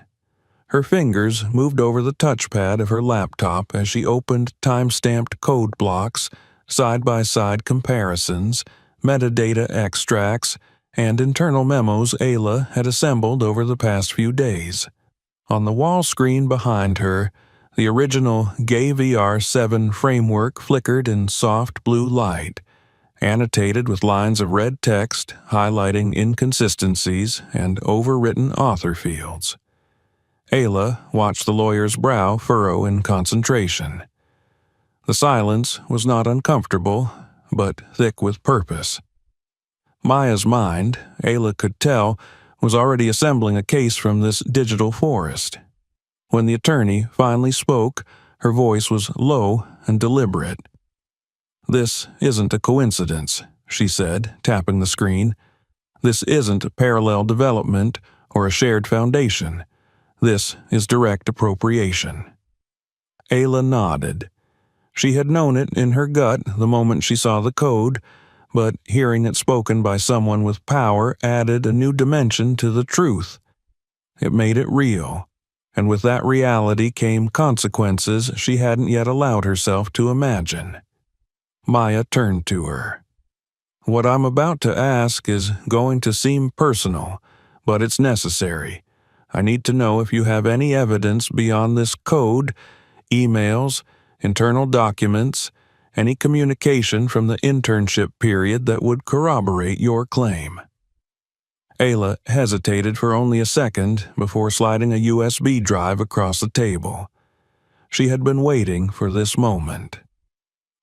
Her fingers moved over the touchpad of her laptop as she opened time-stamped code blocks, side-by-side comparisons, metadata extracts, and internal memos Ayla had assembled over the past few days. On the wall screen behind her, the original Gay VR 7 framework flickered in soft blue light, annotated with lines of red text highlighting inconsistencies and overwritten author fields. Ayla watched the lawyer's brow furrow in concentration. The silence was not uncomfortable, but thick with purpose. Maya's mind, Ayla could tell, was already assembling a case from this digital forest. When the attorney finally spoke, her voice was low and deliberate. "This isn't a coincidence," she said, tapping the screen. "This isn't a parallel development or a shared foundation. This is direct appropriation." Ayla nodded. She had known it in her gut the moment she saw the code, but hearing it spoken by someone with power added a new dimension to the truth. It made it real, and with that reality came consequences she hadn't yet allowed herself to imagine. Maya turned to her. "What I'm about to ask is going to seem personal, but it's necessary. I need to know if you have any evidence beyond this code, emails, internal documents, any communication from the internship period that would corroborate your claim." Ayla hesitated for only a second before sliding a USB drive across the table. She had been waiting for this moment.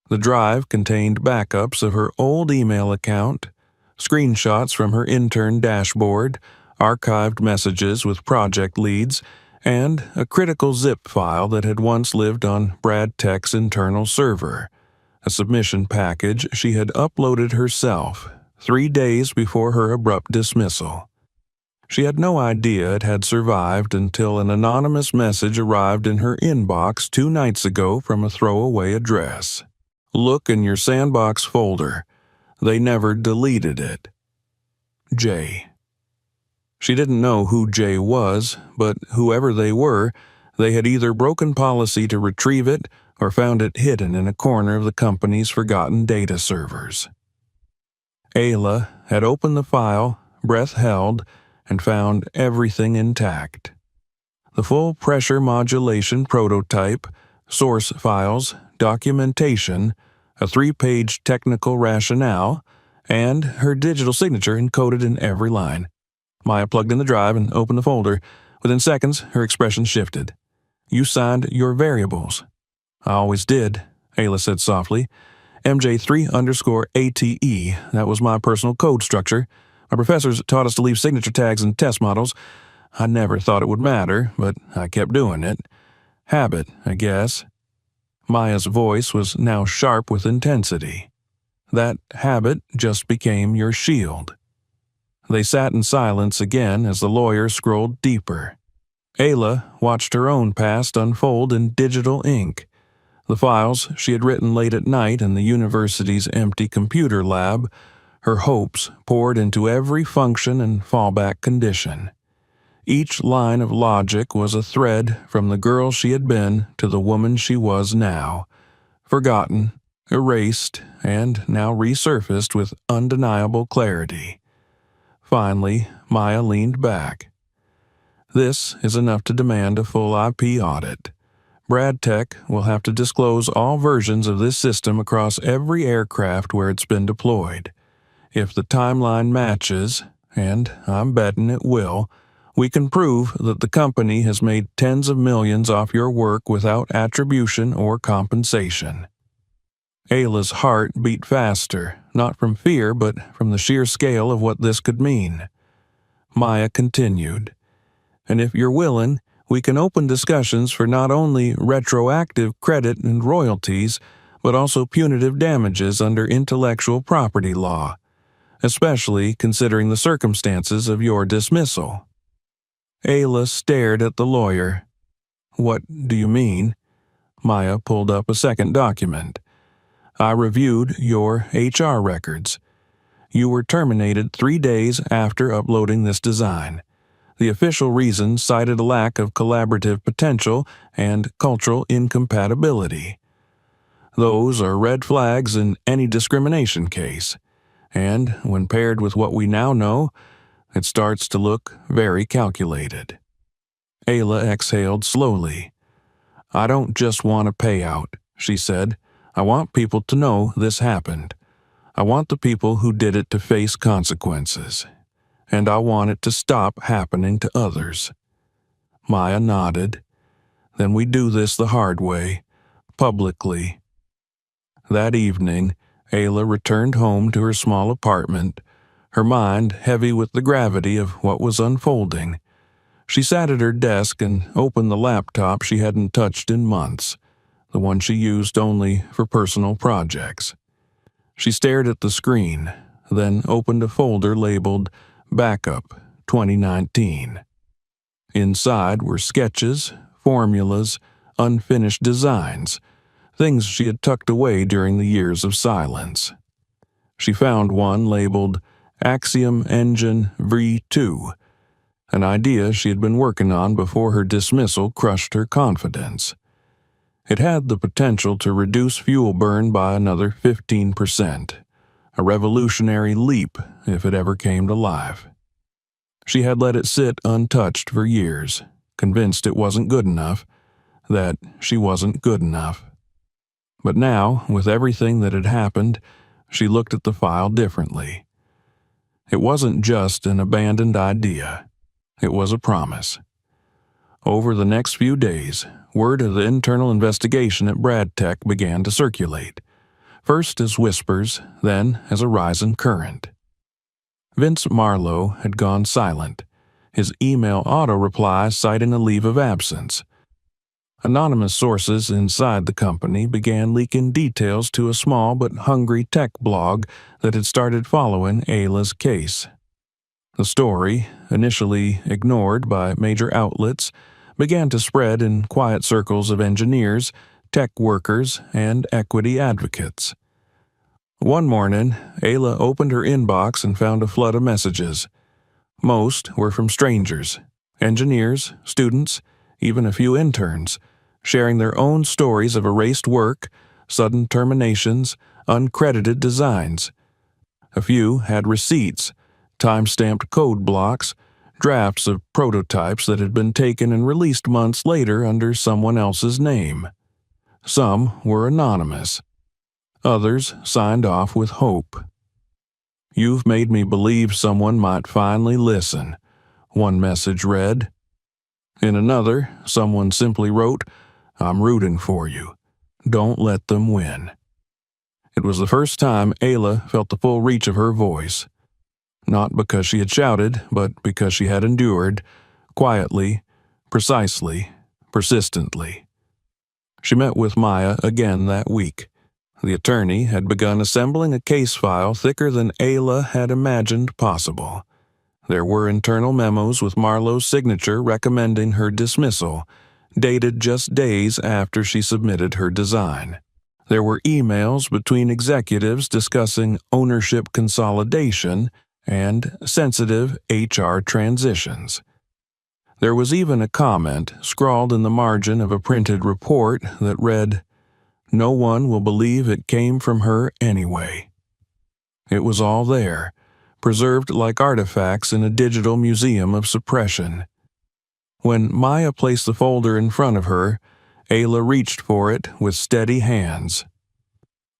The drive contained backups of her old email account, screenshots from her intern dashboard, archived messages with project leads, and a critical zip file that had once lived on Brad Tech's internal server, a submission package she had uploaded herself 3 days before her abrupt dismissal. She had no idea it had survived until an anonymous message arrived in her inbox 2 nights ago from a throwaway address. "Look in your sandbox folder. They never deleted it. Jay." She didn't know who Jay was, but whoever they were, they had either broken policy to retrieve it or found it hidden in a corner of the company's forgotten data servers. Ayla had opened the file, breath held, and found everything intact. The full pressure modulation prototype, source files, documentation, a 3-page technical rationale, and her digital signature encoded in every line. Maya plugged in the drive and opened the folder. Within seconds, her expression shifted. "You signed your variables." "I always did," Ayla said softly. "MJ3_ATE, that was my personal code structure. My professors taught us to leave signature tags in test models. I never thought it would matter, but I kept doing it. Habit, I guess." Maya's voice was now sharp with intensity. "That habit just became your shield." They sat in silence again as the lawyer scrolled deeper. Ayla watched her own past unfold in digital ink. The files she had written late at night in the university's empty computer lab, her hopes poured into every function and fallback condition. Each line of logic was a thread from the girl she had been to the woman she was now, forgotten, erased, and now resurfaced with undeniable clarity. Finally, Maya leaned back. "This is enough to demand a full IP audit. BradTech will have to disclose all versions of this system across every aircraft where it's been deployed. If the timeline matches, and I'm betting it will, we can prove that the company has made tens of millions off your work without attribution or compensation." Ayla's heart beat faster, not from fear but from the sheer scale of what this could mean. Maya continued, "And if you're willing, we can open discussions for not only retroactive credit and royalties, but also punitive damages under intellectual property law, especially considering the circumstances of your dismissal." Ayla stared at the lawyer. "What do you mean?" Maya pulled up a second document. "I reviewed your HR records. You were terminated 3 days after uploading this design. The official reason cited a lack of collaborative potential and cultural incompatibility. Those are red flags in any discrimination case, and when paired with what we now know, it starts to look very calculated." Ayla exhaled slowly. "I don't just want a payout," she said. "I want people to know this happened. I want the people who did it to face consequences. And I want it to stop happening to others." Maya nodded. "Then we do this the hard way, publicly." That evening, Ayla returned home to her small apartment, her mind heavy with the gravity of what was unfolding. She sat at her desk and opened the laptop she hadn't touched in months, the one she used only for personal projects. She stared at the screen, then opened a folder labeled Backup 2019. Inside were sketches, formulas, unfinished designs, things she had tucked away during the years of silence. She found one labeled Axiom Engine V2, an idea she had been working on before her dismissal crushed her confidence. It had the potential to reduce fuel burn by another 15%, a revolutionary leap if it ever came to life. She had let it sit untouched for years, convinced it wasn't good enough, that she wasn't good enough. But now, with everything that had happened, she looked at the file differently. It wasn't just an abandoned idea. It was a promise. Over the next few days, word of the internal investigation at BradTech began to circulate, first as whispers, then as a rising current. Vince Marlowe had gone silent, his email auto-reply citing a leave of absence. Anonymous sources inside the company began leaking details to a small but hungry tech blog that had started following Ayla's case. The story, initially ignored by major outlets, began to spread in quiet circles of engineers, tech workers, and equity advocates. One morning, Ayla opened her inbox and found a flood of messages. Most were from strangers, engineers, students, even a few interns, sharing their own stories of erased work, sudden terminations, uncredited designs. A few had receipts, time-stamped code blocks, drafts of prototypes that had been taken and released months later under someone else's name. Some were anonymous. Others signed off with hope. "You've made me believe someone might finally listen," one message read. In another, someone simply wrote, "I'm rooting for you. Don't let them win." It was the first time Ayla felt the full reach of her voice. Not because she had shouted, but because she had endured, quietly, precisely, persistently. She met with Maya again that week. The attorney had begun assembling a case file thicker than Ayla had imagined possible. There were internal memos with Marlowe's signature recommending her dismissal, dated just days after she submitted her design. There were emails between executives discussing ownership consolidation and sensitive HR transitions. There was even a comment scrawled in the margin of a printed report that read, "No one will believe it came from her anyway." It was all there, preserved like artifacts in a digital museum of suppression. When Maya placed the folder in front of her, Ayla reached for it with steady hands.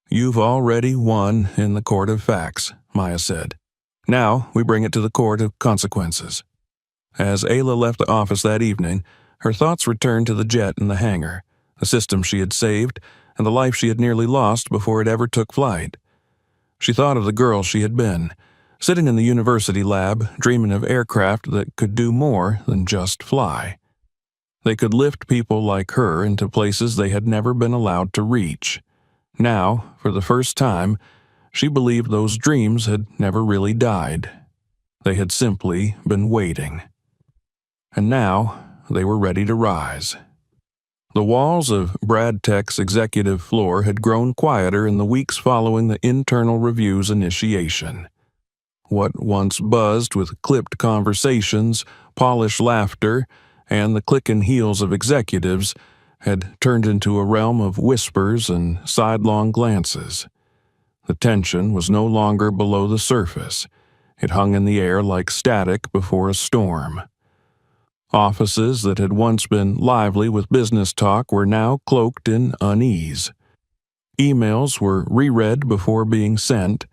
"You've already won in the court of facts," Maya said. "Now we bring it to the court of consequences." As Ayla left the office that evening, her thoughts returned to the jet in the hangar, the system she had saved, and the life she had nearly lost before it ever took flight. She thought of the girl she had been, sitting in the university lab, dreaming of aircraft that could do more than just fly. They could lift people like her into places they had never been allowed to reach. Now, for the first time, she believed those dreams had never really died. They had simply been waiting. And now, they were ready to rise. The walls of Brad Tech's executive floor had grown quieter in the weeks following the internal review's initiation. What once buzzed with clipped conversations, polished laughter, and the clicking heels of executives had turned into a realm of whispers and sidelong glances. The tension was no longer below the surface. It hung in the air like static before a storm. Offices that had once been lively with business talk were now cloaked in unease. Emails were reread before being sent,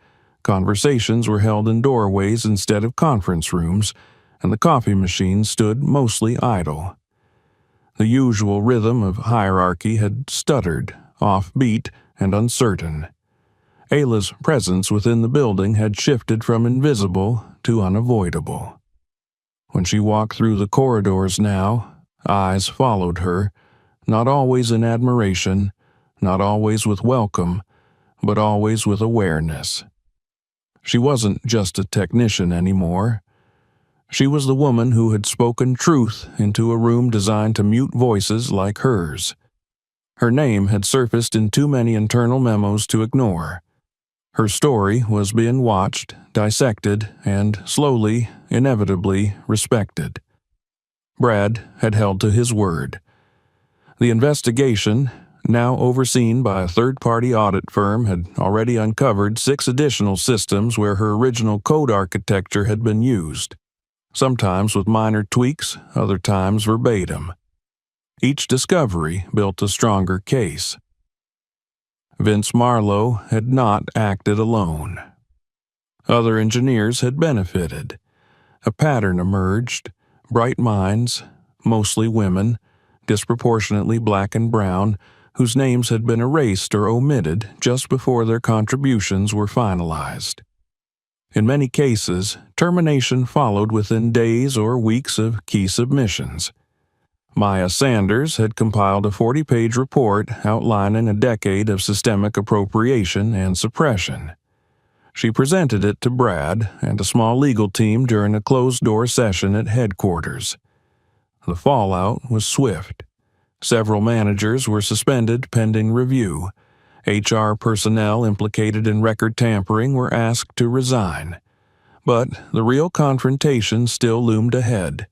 conversations were held in doorways instead of conference rooms, and the coffee machine stood mostly idle. The usual rhythm of hierarchy had stuttered, offbeat, and uncertain. Ayla's presence within the building had shifted from invisible to unavoidable. When she walked through the corridors now, eyes followed her, not always in admiration, not always with welcome, but always with awareness. She wasn't just a technician anymore. She was the woman who had spoken truth into a room designed to mute voices like hers. Her name had surfaced in too many internal memos to ignore. Her story was being watched, dissected, and slowly, inevitably, respected. Brad had held to his word. The investigation, now overseen by a third-party audit firm, had already uncovered 6 additional systems where her original code architecture had been used, sometimes with minor tweaks, other times verbatim. Each discovery built a stronger case. Vince Marlowe had not acted alone. Other engineers had benefited. A pattern emerged: bright minds, mostly women, disproportionately black and brown, whose names had been erased or omitted just before their contributions were finalized. In many cases, termination followed within days or weeks of key submissions. Maya Sanders had compiled a 40-page report outlining a decade of systemic appropriation and suppression. She presented it to Brad and a small legal team during a closed-door session at headquarters. The fallout was swift. Several managers were suspended pending review. HR personnel implicated in record tampering were asked to resign. But the real confrontation still loomed ahead.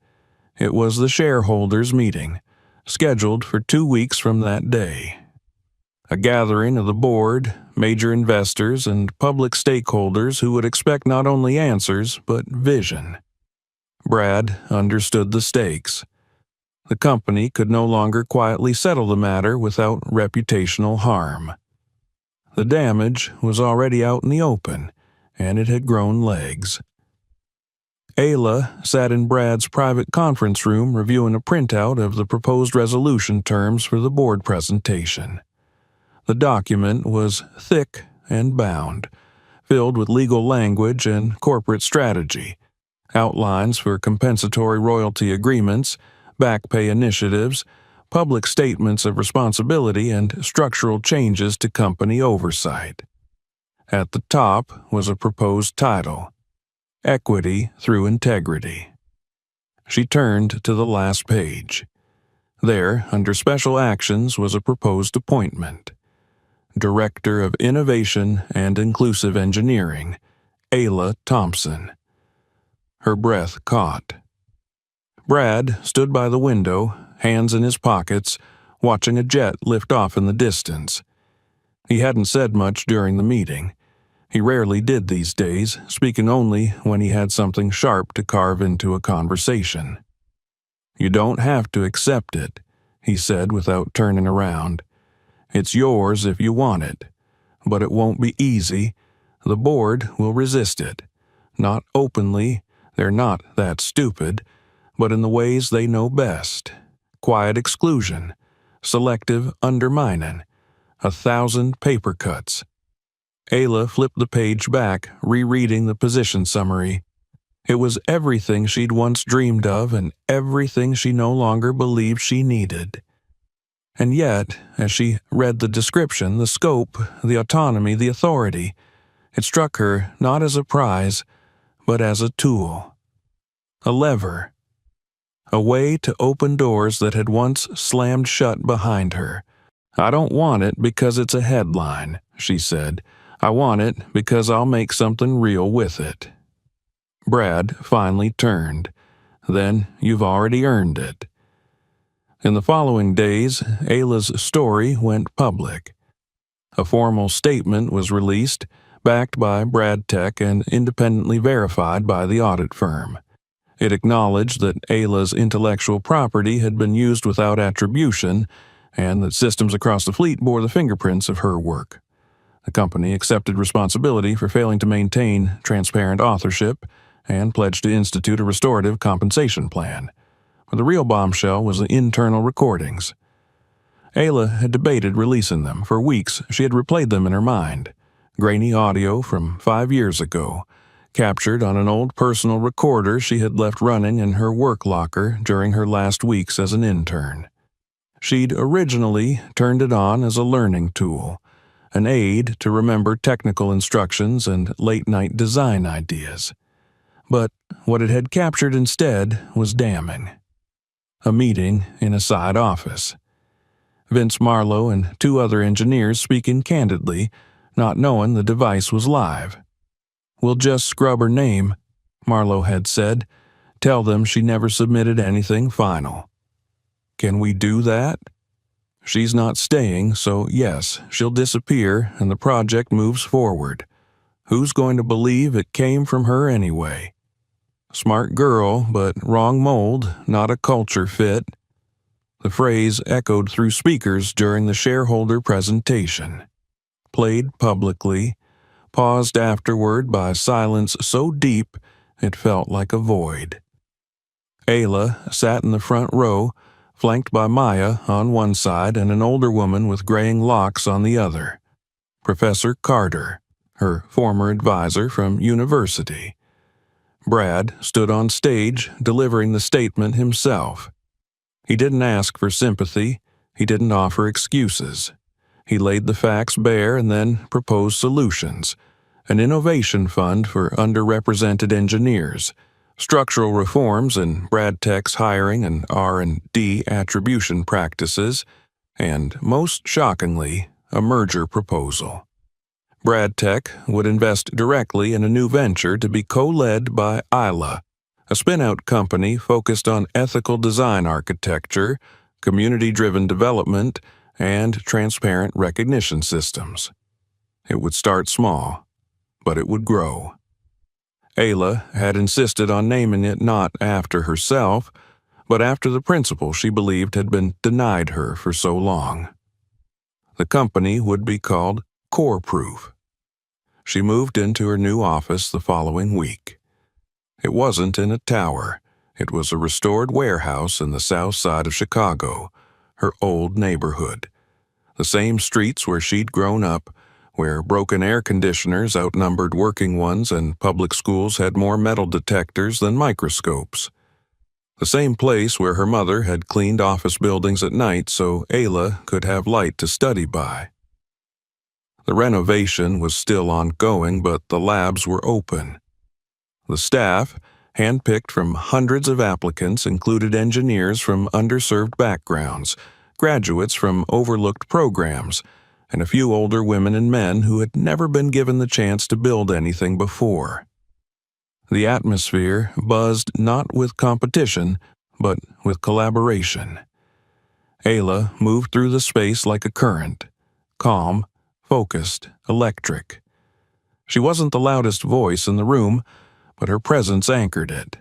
It was the shareholders' meeting, scheduled for 2 weeks from that day. A gathering of the board, major investors, and public stakeholders who would expect not only answers, but vision. Brad understood the stakes. The company could no longer quietly settle the matter without reputational harm. The damage was already out in the open, and it had grown legs. Ayla sat in Brad's private conference room reviewing a printout of the proposed resolution terms for the board presentation. The document was thick and bound, filled with legal language and corporate strategy, outlines for compensatory royalty agreements, back pay initiatives, public statements of responsibility, and structural changes to company oversight. At the top was a proposed title, Equity Through Integrity. She turned to the last page. There, under Special Actions, was a proposed appointment. Director of Innovation and Inclusive Engineering, Ayla Thompson. Her breath caught. Brad stood by the window, hands in his pockets, watching a jet lift off in the distance. He hadn't said much during the meeting. He rarely did these days, speaking only when he had something sharp to carve into a conversation. "You don't have to accept it," he said without turning around. "It's yours if you want it. But it won't be easy. The board will resist it. Not openly, they're not that stupid, but in the ways they know best. Quiet exclusion, selective undermining, 1,000 paper cuts." Ayla flipped the page back, rereading the position summary. It was everything she'd once dreamed of and everything she no longer believed she needed. And yet, as she read the description, the scope, the autonomy, the authority, it struck her not as a prize, but as a tool. A lever. A way to open doors that had once slammed shut behind her. "I don't want it because it's a headline," she said. "I want it because I'll make something real with it." Brad finally turned. "Then you've already earned it." In the following days, Ayla's story went public. A formal statement was released, backed by Brad Tech and independently verified by the audit firm. It acknowledged that Ayla's intellectual property had been used without attribution, and that systems across the fleet bore the fingerprints of her work. The company accepted responsibility for failing to maintain transparent authorship and pledged to institute a restorative compensation plan. But the real bombshell was the internal recordings. Ayla had debated releasing them. For weeks, she had replayed them in her mind. Grainy audio from 5 years ago, captured on an old personal recorder she had left running in her work locker during her last weeks as an intern. She'd originally turned it on as a learning tool, an aid to remember technical instructions and late-night design ideas. But what it had captured instead was damning. A meeting in a side office. Vince Marlowe and 2 other engineers speaking candidly, not knowing the device was live. "We'll just scrub her name," Marlowe had said. "Tell them she never submitted anything final." Can we do that? She's not staying, so yes, she'll disappear and the project moves forward. Who's going to believe it came from her anyway? Smart girl, but wrong mold, not a culture fit. The phrase echoed through speakers during the shareholder presentation. Played publicly, paused afterward by silence so deep it felt like a void. Ayla sat in the front row, flanked by Maya on one side and an older woman with graying locks on the other. Professor Carter, her former advisor from university. Brad stood on stage, delivering the statement himself. He didn't ask for sympathy. He didn't offer excuses. He laid the facts bare and then proposed solutions. An innovation fund for underrepresented engineers, structural reforms in Brad Tech's hiring and R&D attribution practices, and, most shockingly, a merger proposal. Brad Tech would invest directly in a new venture to be co-led by Ayla, a spin-out company focused on ethical design architecture, community-driven development, and transparent recognition systems. It would start small, but it would grow. Ayla had insisted on naming it not after herself, but after the principle she believed had been denied her for so long. The company would be called Core-Proof. She moved into her new office the following week. It wasn't in a tower. It was a restored warehouse in the south side of Chicago, her old neighborhood. The same streets where she'd grown up, where broken air conditioners outnumbered working ones and public schools had more metal detectors than microscopes. The same place where her mother had cleaned office buildings at night so Ayla could have light to study by. The renovation was still ongoing, but the labs were open. The staff, handpicked from hundreds of applicants, included engineers from underserved backgrounds, graduates from overlooked programs, and a few older women and men who had never been given the chance to build anything before. The atmosphere buzzed not with competition, but with collaboration. Ayla moved through the space like a current, calm, focused, electric. She wasn't the loudest voice in the room, but her presence anchored it.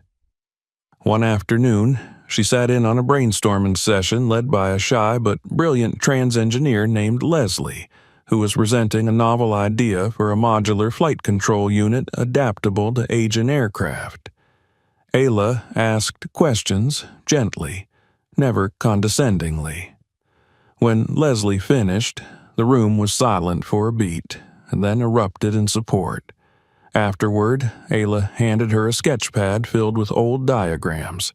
One afternoon, she sat in on a brainstorming session led by a shy but brilliant trans engineer named Leslie, who was presenting a novel idea for a modular flight control unit adaptable to aging aircraft. Ayla asked questions gently, never condescendingly. When Leslie finished, the room was silent for a beat, and then erupted in support. Afterward, Ayla handed her a sketch pad filled with old diagrams.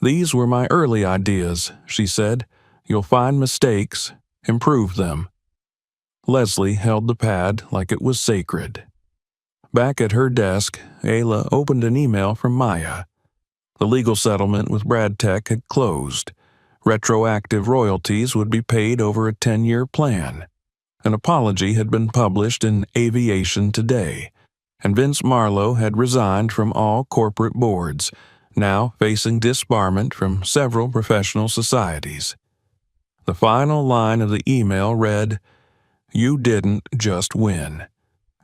"These were my early ideas," she said. "You'll find mistakes. Improve them." Leslie held the pad like it was sacred. Back at her desk, Ayla opened an email from Maya. The legal settlement with Brad Tech had closed. Retroactive royalties would be paid over a 10-year plan. An apology had been published in Aviation Today, and Vince Marlowe had resigned from all corporate boards, now facing disbarment from several professional societies. The final line of the email read, "You didn't just win.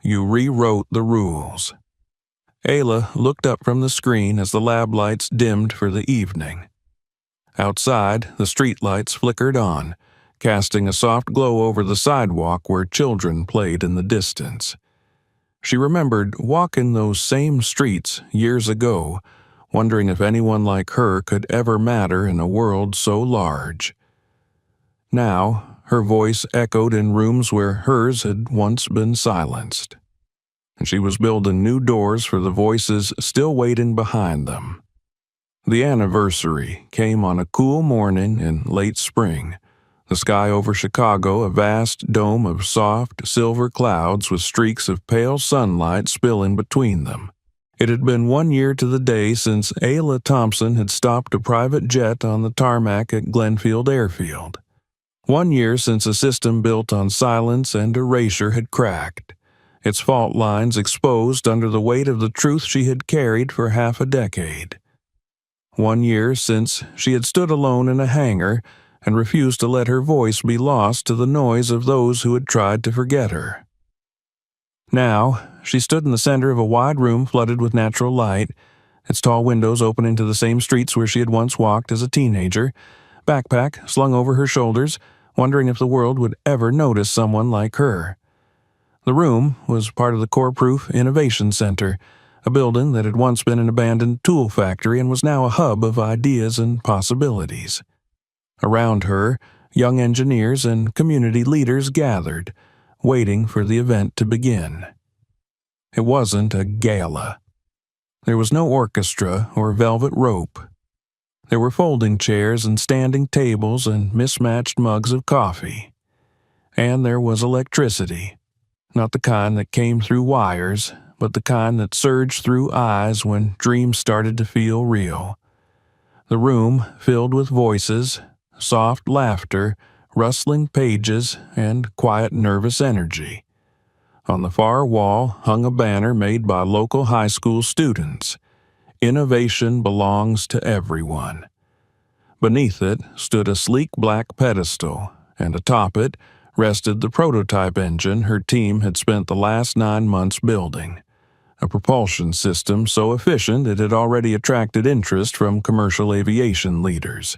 You rewrote the rules." Ayla looked up from the screen as the lab lights dimmed for the evening. Outside, the street lights flickered on, casting a soft glow over the sidewalk where children played in the distance. She remembered walking those same streets years ago, wondering if anyone like her could ever matter in a world so large. Now, her voice echoed in rooms where hers had once been silenced, and she was building new doors for the voices still waiting behind them. The anniversary came on a cool morning in late spring, the sky over Chicago a vast dome of soft, silver clouds with streaks of pale sunlight spilling between them. It had been 1 year to the day since Ayla Thompson had stopped a private jet on the tarmac at Glenfield Airfield. 1 year since a system built on silence and erasure had cracked, its fault lines exposed under the weight of the truth she had carried for half a decade. 1 year since she had stood alone in a hangar and refused to let her voice be lost to the noise of those who had tried to forget her. Now, she stood in the center of a wide room flooded with natural light, its tall windows opening to the same streets where she had once walked as a teenager, backpack slung over her shoulders, wondering if the world would ever notice someone like her. The room was part of the Core-Proof Innovation Center, a building that had once been an abandoned tool factory and was now a hub of ideas and possibilities. Around her, young engineers and community leaders gathered, waiting for the event to begin. It wasn't a gala. There was no orchestra or velvet rope. There were folding chairs and standing tables and mismatched mugs of coffee. And there was electricity, not the kind that came through wires, but the kind that surged through eyes when dreams started to feel real. The room filled with voices, soft laughter, rustling pages, and quiet nervous energy. On the far wall hung a banner made by local high school students. "Innovation belongs to everyone." Beneath it stood a sleek black pedestal, and atop it rested the prototype engine her team had spent the last 9 months building, a propulsion system so efficient it had already attracted interest from commercial aviation leaders.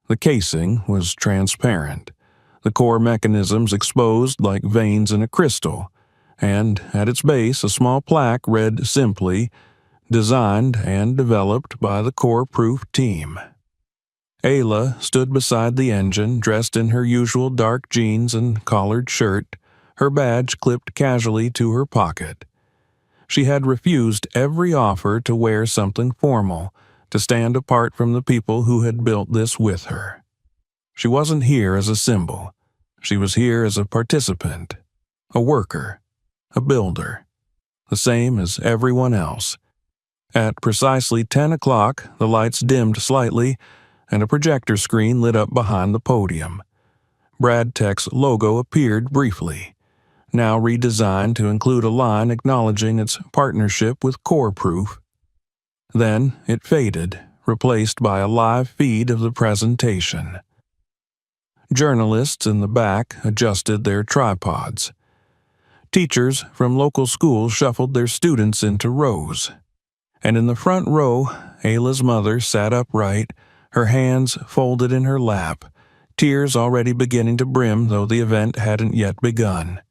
The casing was transparent, the core mechanisms exposed like veins in a crystal, and at its base a small plaque read simply, "Designed and developed by the Core-Proof team." Ayla stood beside the engine, dressed in her usual dark jeans and collared shirt, her badge clipped casually to her pocket. She had refused every offer to wear something formal, to stand apart from the people who had built this with her. She wasn't here as a symbol. She was here as a participant, a worker, a builder, the same as everyone else. At precisely 10 o'clock, the lights dimmed slightly, and a projector screen lit up behind the podium. Brad Tech's logo appeared briefly, now redesigned to include a line acknowledging its partnership with Core Proof. Then it faded, replaced by a live feed of the presentation. Journalists in the back adjusted their tripods. Teachers from local schools shuffled their students into rows. And in the front row, Ayla's mother sat upright, her hands folded in her lap, tears already beginning to brim though the event hadn't yet begun.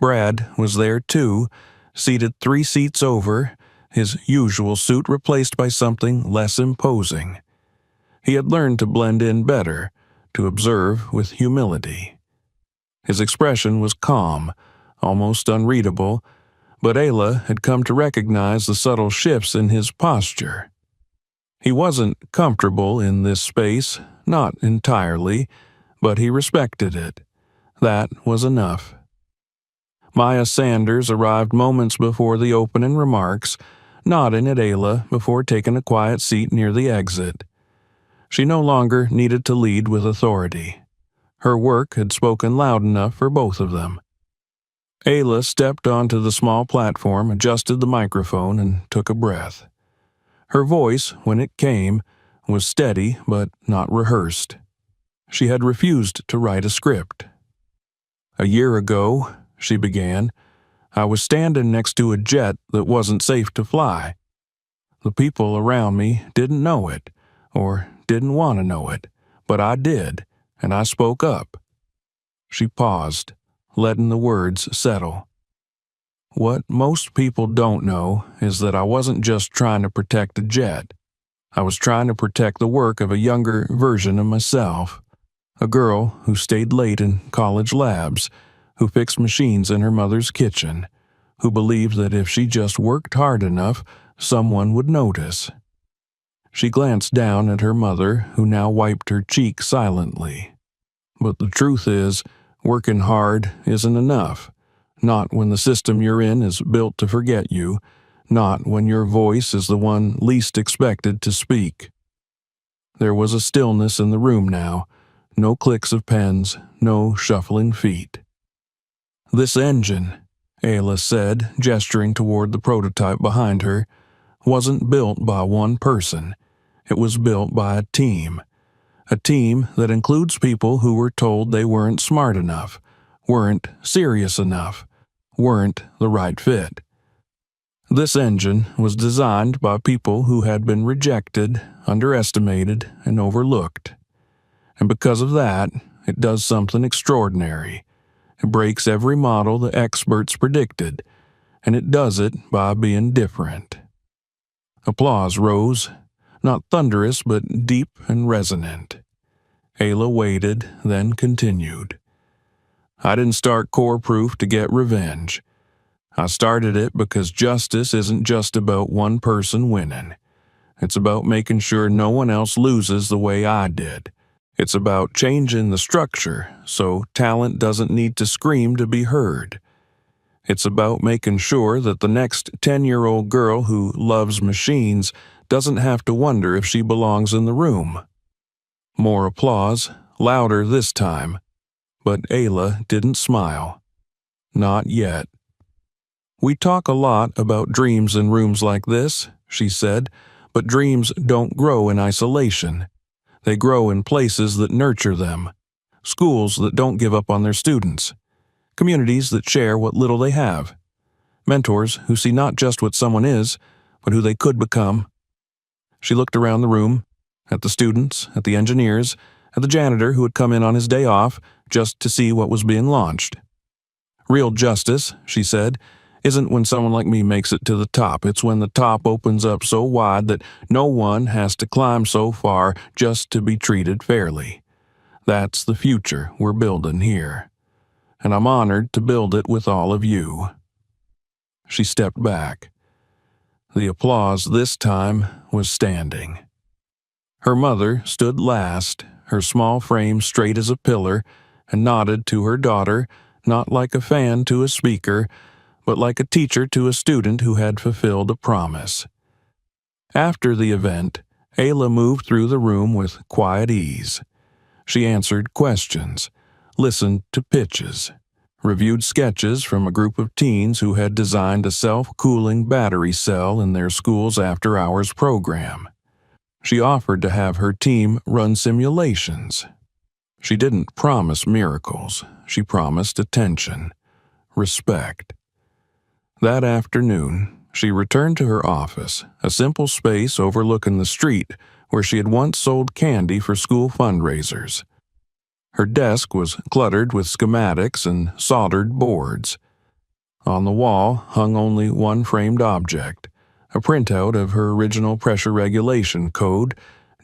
Brad was there too, seated 3 seats over, his usual suit replaced by something less imposing. He had learned to blend in better, to observe with humility. His expression was calm, almost unreadable, but Ayla had come to recognize the subtle shifts in his posture. He wasn't comfortable in this space, not entirely, but he respected it. That was enough. Maya Sanders arrived moments before the opening remarks, nodding at Ayla before taking a quiet seat near the exit. She no longer needed to lead with authority. Her work had spoken loud enough for both of them. Ayla stepped onto the small platform, adjusted the microphone, and took a breath. Her voice, when it came, was steady but not rehearsed. She had refused to write a script. "A year ago," she began, "I was standing next to a jet that wasn't safe to fly. The people around me didn't know it, or didn't want to know it, but I did, and I spoke up." She paused, letting the words settle. "What most people don't know is that I wasn't just trying to protect a jet. I was trying to protect the work of a younger version of myself, a girl who stayed late in college labs, who fixed machines in her mother's kitchen, who believed that if she just worked hard enough, someone would notice." She glanced down at her mother, who now wiped her cheek silently. "But the truth is, working hard isn't enough. Not when the system you're in is built to forget you. Not when your voice is the one least expected to speak." There was a stillness in the room now. No clicks of pens, no shuffling feet. "This engine," Ayla said, gesturing toward the prototype behind her, "wasn't built by one person. It was built by a team. A team that includes people who were told they weren't smart enough, weren't serious enough, weren't the right fit. This engine was designed by people who had been rejected, underestimated, and overlooked. And because of that, it does something extraordinary. It breaks every model the experts predicted, and it does it by being different." Applause rose, not thunderous but deep and resonant. Ayla waited, then continued. "I didn't start Core Proof to get revenge. I started it because justice isn't just about one person winning. It's about making sure no one else loses the way I did. It's about changing the structure so talent doesn't need to scream to be heard. It's about making sure that the next 10-year-old girl who loves machines doesn't have to wonder if she belongs in the room." More applause, louder this time, but Ayla didn't smile. Not yet. "We talk a lot about dreams in rooms like this," she said, "but dreams don't grow in isolation. They grow in places that nurture them, schools that don't give up on their students, communities that share what little they have, mentors who see not just what someone is, but who they could become." She looked around the room, at the students, at the engineers, at the janitor who had come in on his day off just to see what was being launched. "Real justice," she said, "isn't when someone like me makes it to the top. It's when the top opens up so wide that no one has to climb so far just to be treated fairly. That's the future we're building here. and I'm honored to build it with all of you." She stepped back. The applause this time was standing. Her mother stood last, her small frame straight as a pillar, and nodded to her daughter, not like a fan to a speaker, but like a teacher to a student who had fulfilled a promise. After the event, Ayla moved through the room with quiet ease. She answered questions, listened to pitches, reviewed sketches from a group of teens who had designed a self-cooling battery cell in their school's after-hours program. She offered to have her team run simulations. She didn't promise miracles. She promised attention, respect. That afternoon, she returned to her office, a simple space overlooking the street where she had once sold candy for school fundraisers. Her desk was cluttered with schematics and soldered boards. On the wall hung only one framed object, a printout of her original pressure regulation code,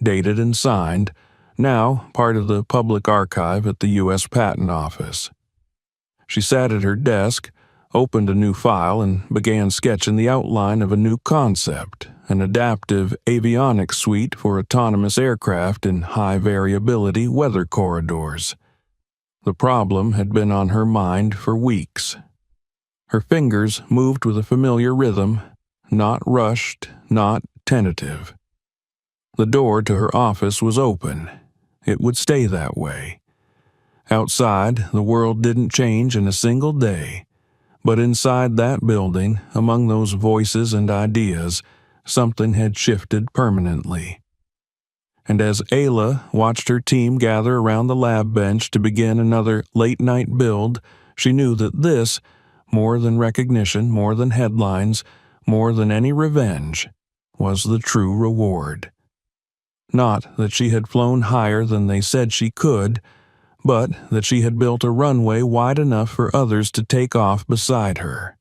dated and signed, now part of the public archive at the U.S. Patent Office. She sat at her desk, opened a new file, and began sketching the outline of a new concept, an adaptive avionics suite for autonomous aircraft in high-variability weather corridors. The problem had been on her mind for weeks. Her fingers moved with a familiar rhythm, not rushed, not tentative. The door to her office was open. It would stay that way. Outside, the world didn't change in a single day. But inside that building, among those voices and ideas, something had shifted permanently. And as Ayla watched her team gather around the lab bench to begin another late-night build, she knew that this, more than recognition, more than headlines, more than any revenge, was the true reward. Not that she had flown higher than they said she could, but that she had built a runway wide enough for others to take off beside her.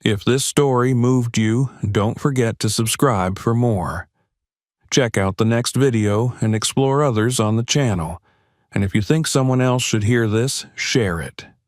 If this story moved you, don't forget to subscribe for more. Check out the next video and explore others on the channel. And if you think someone else should hear this, share it.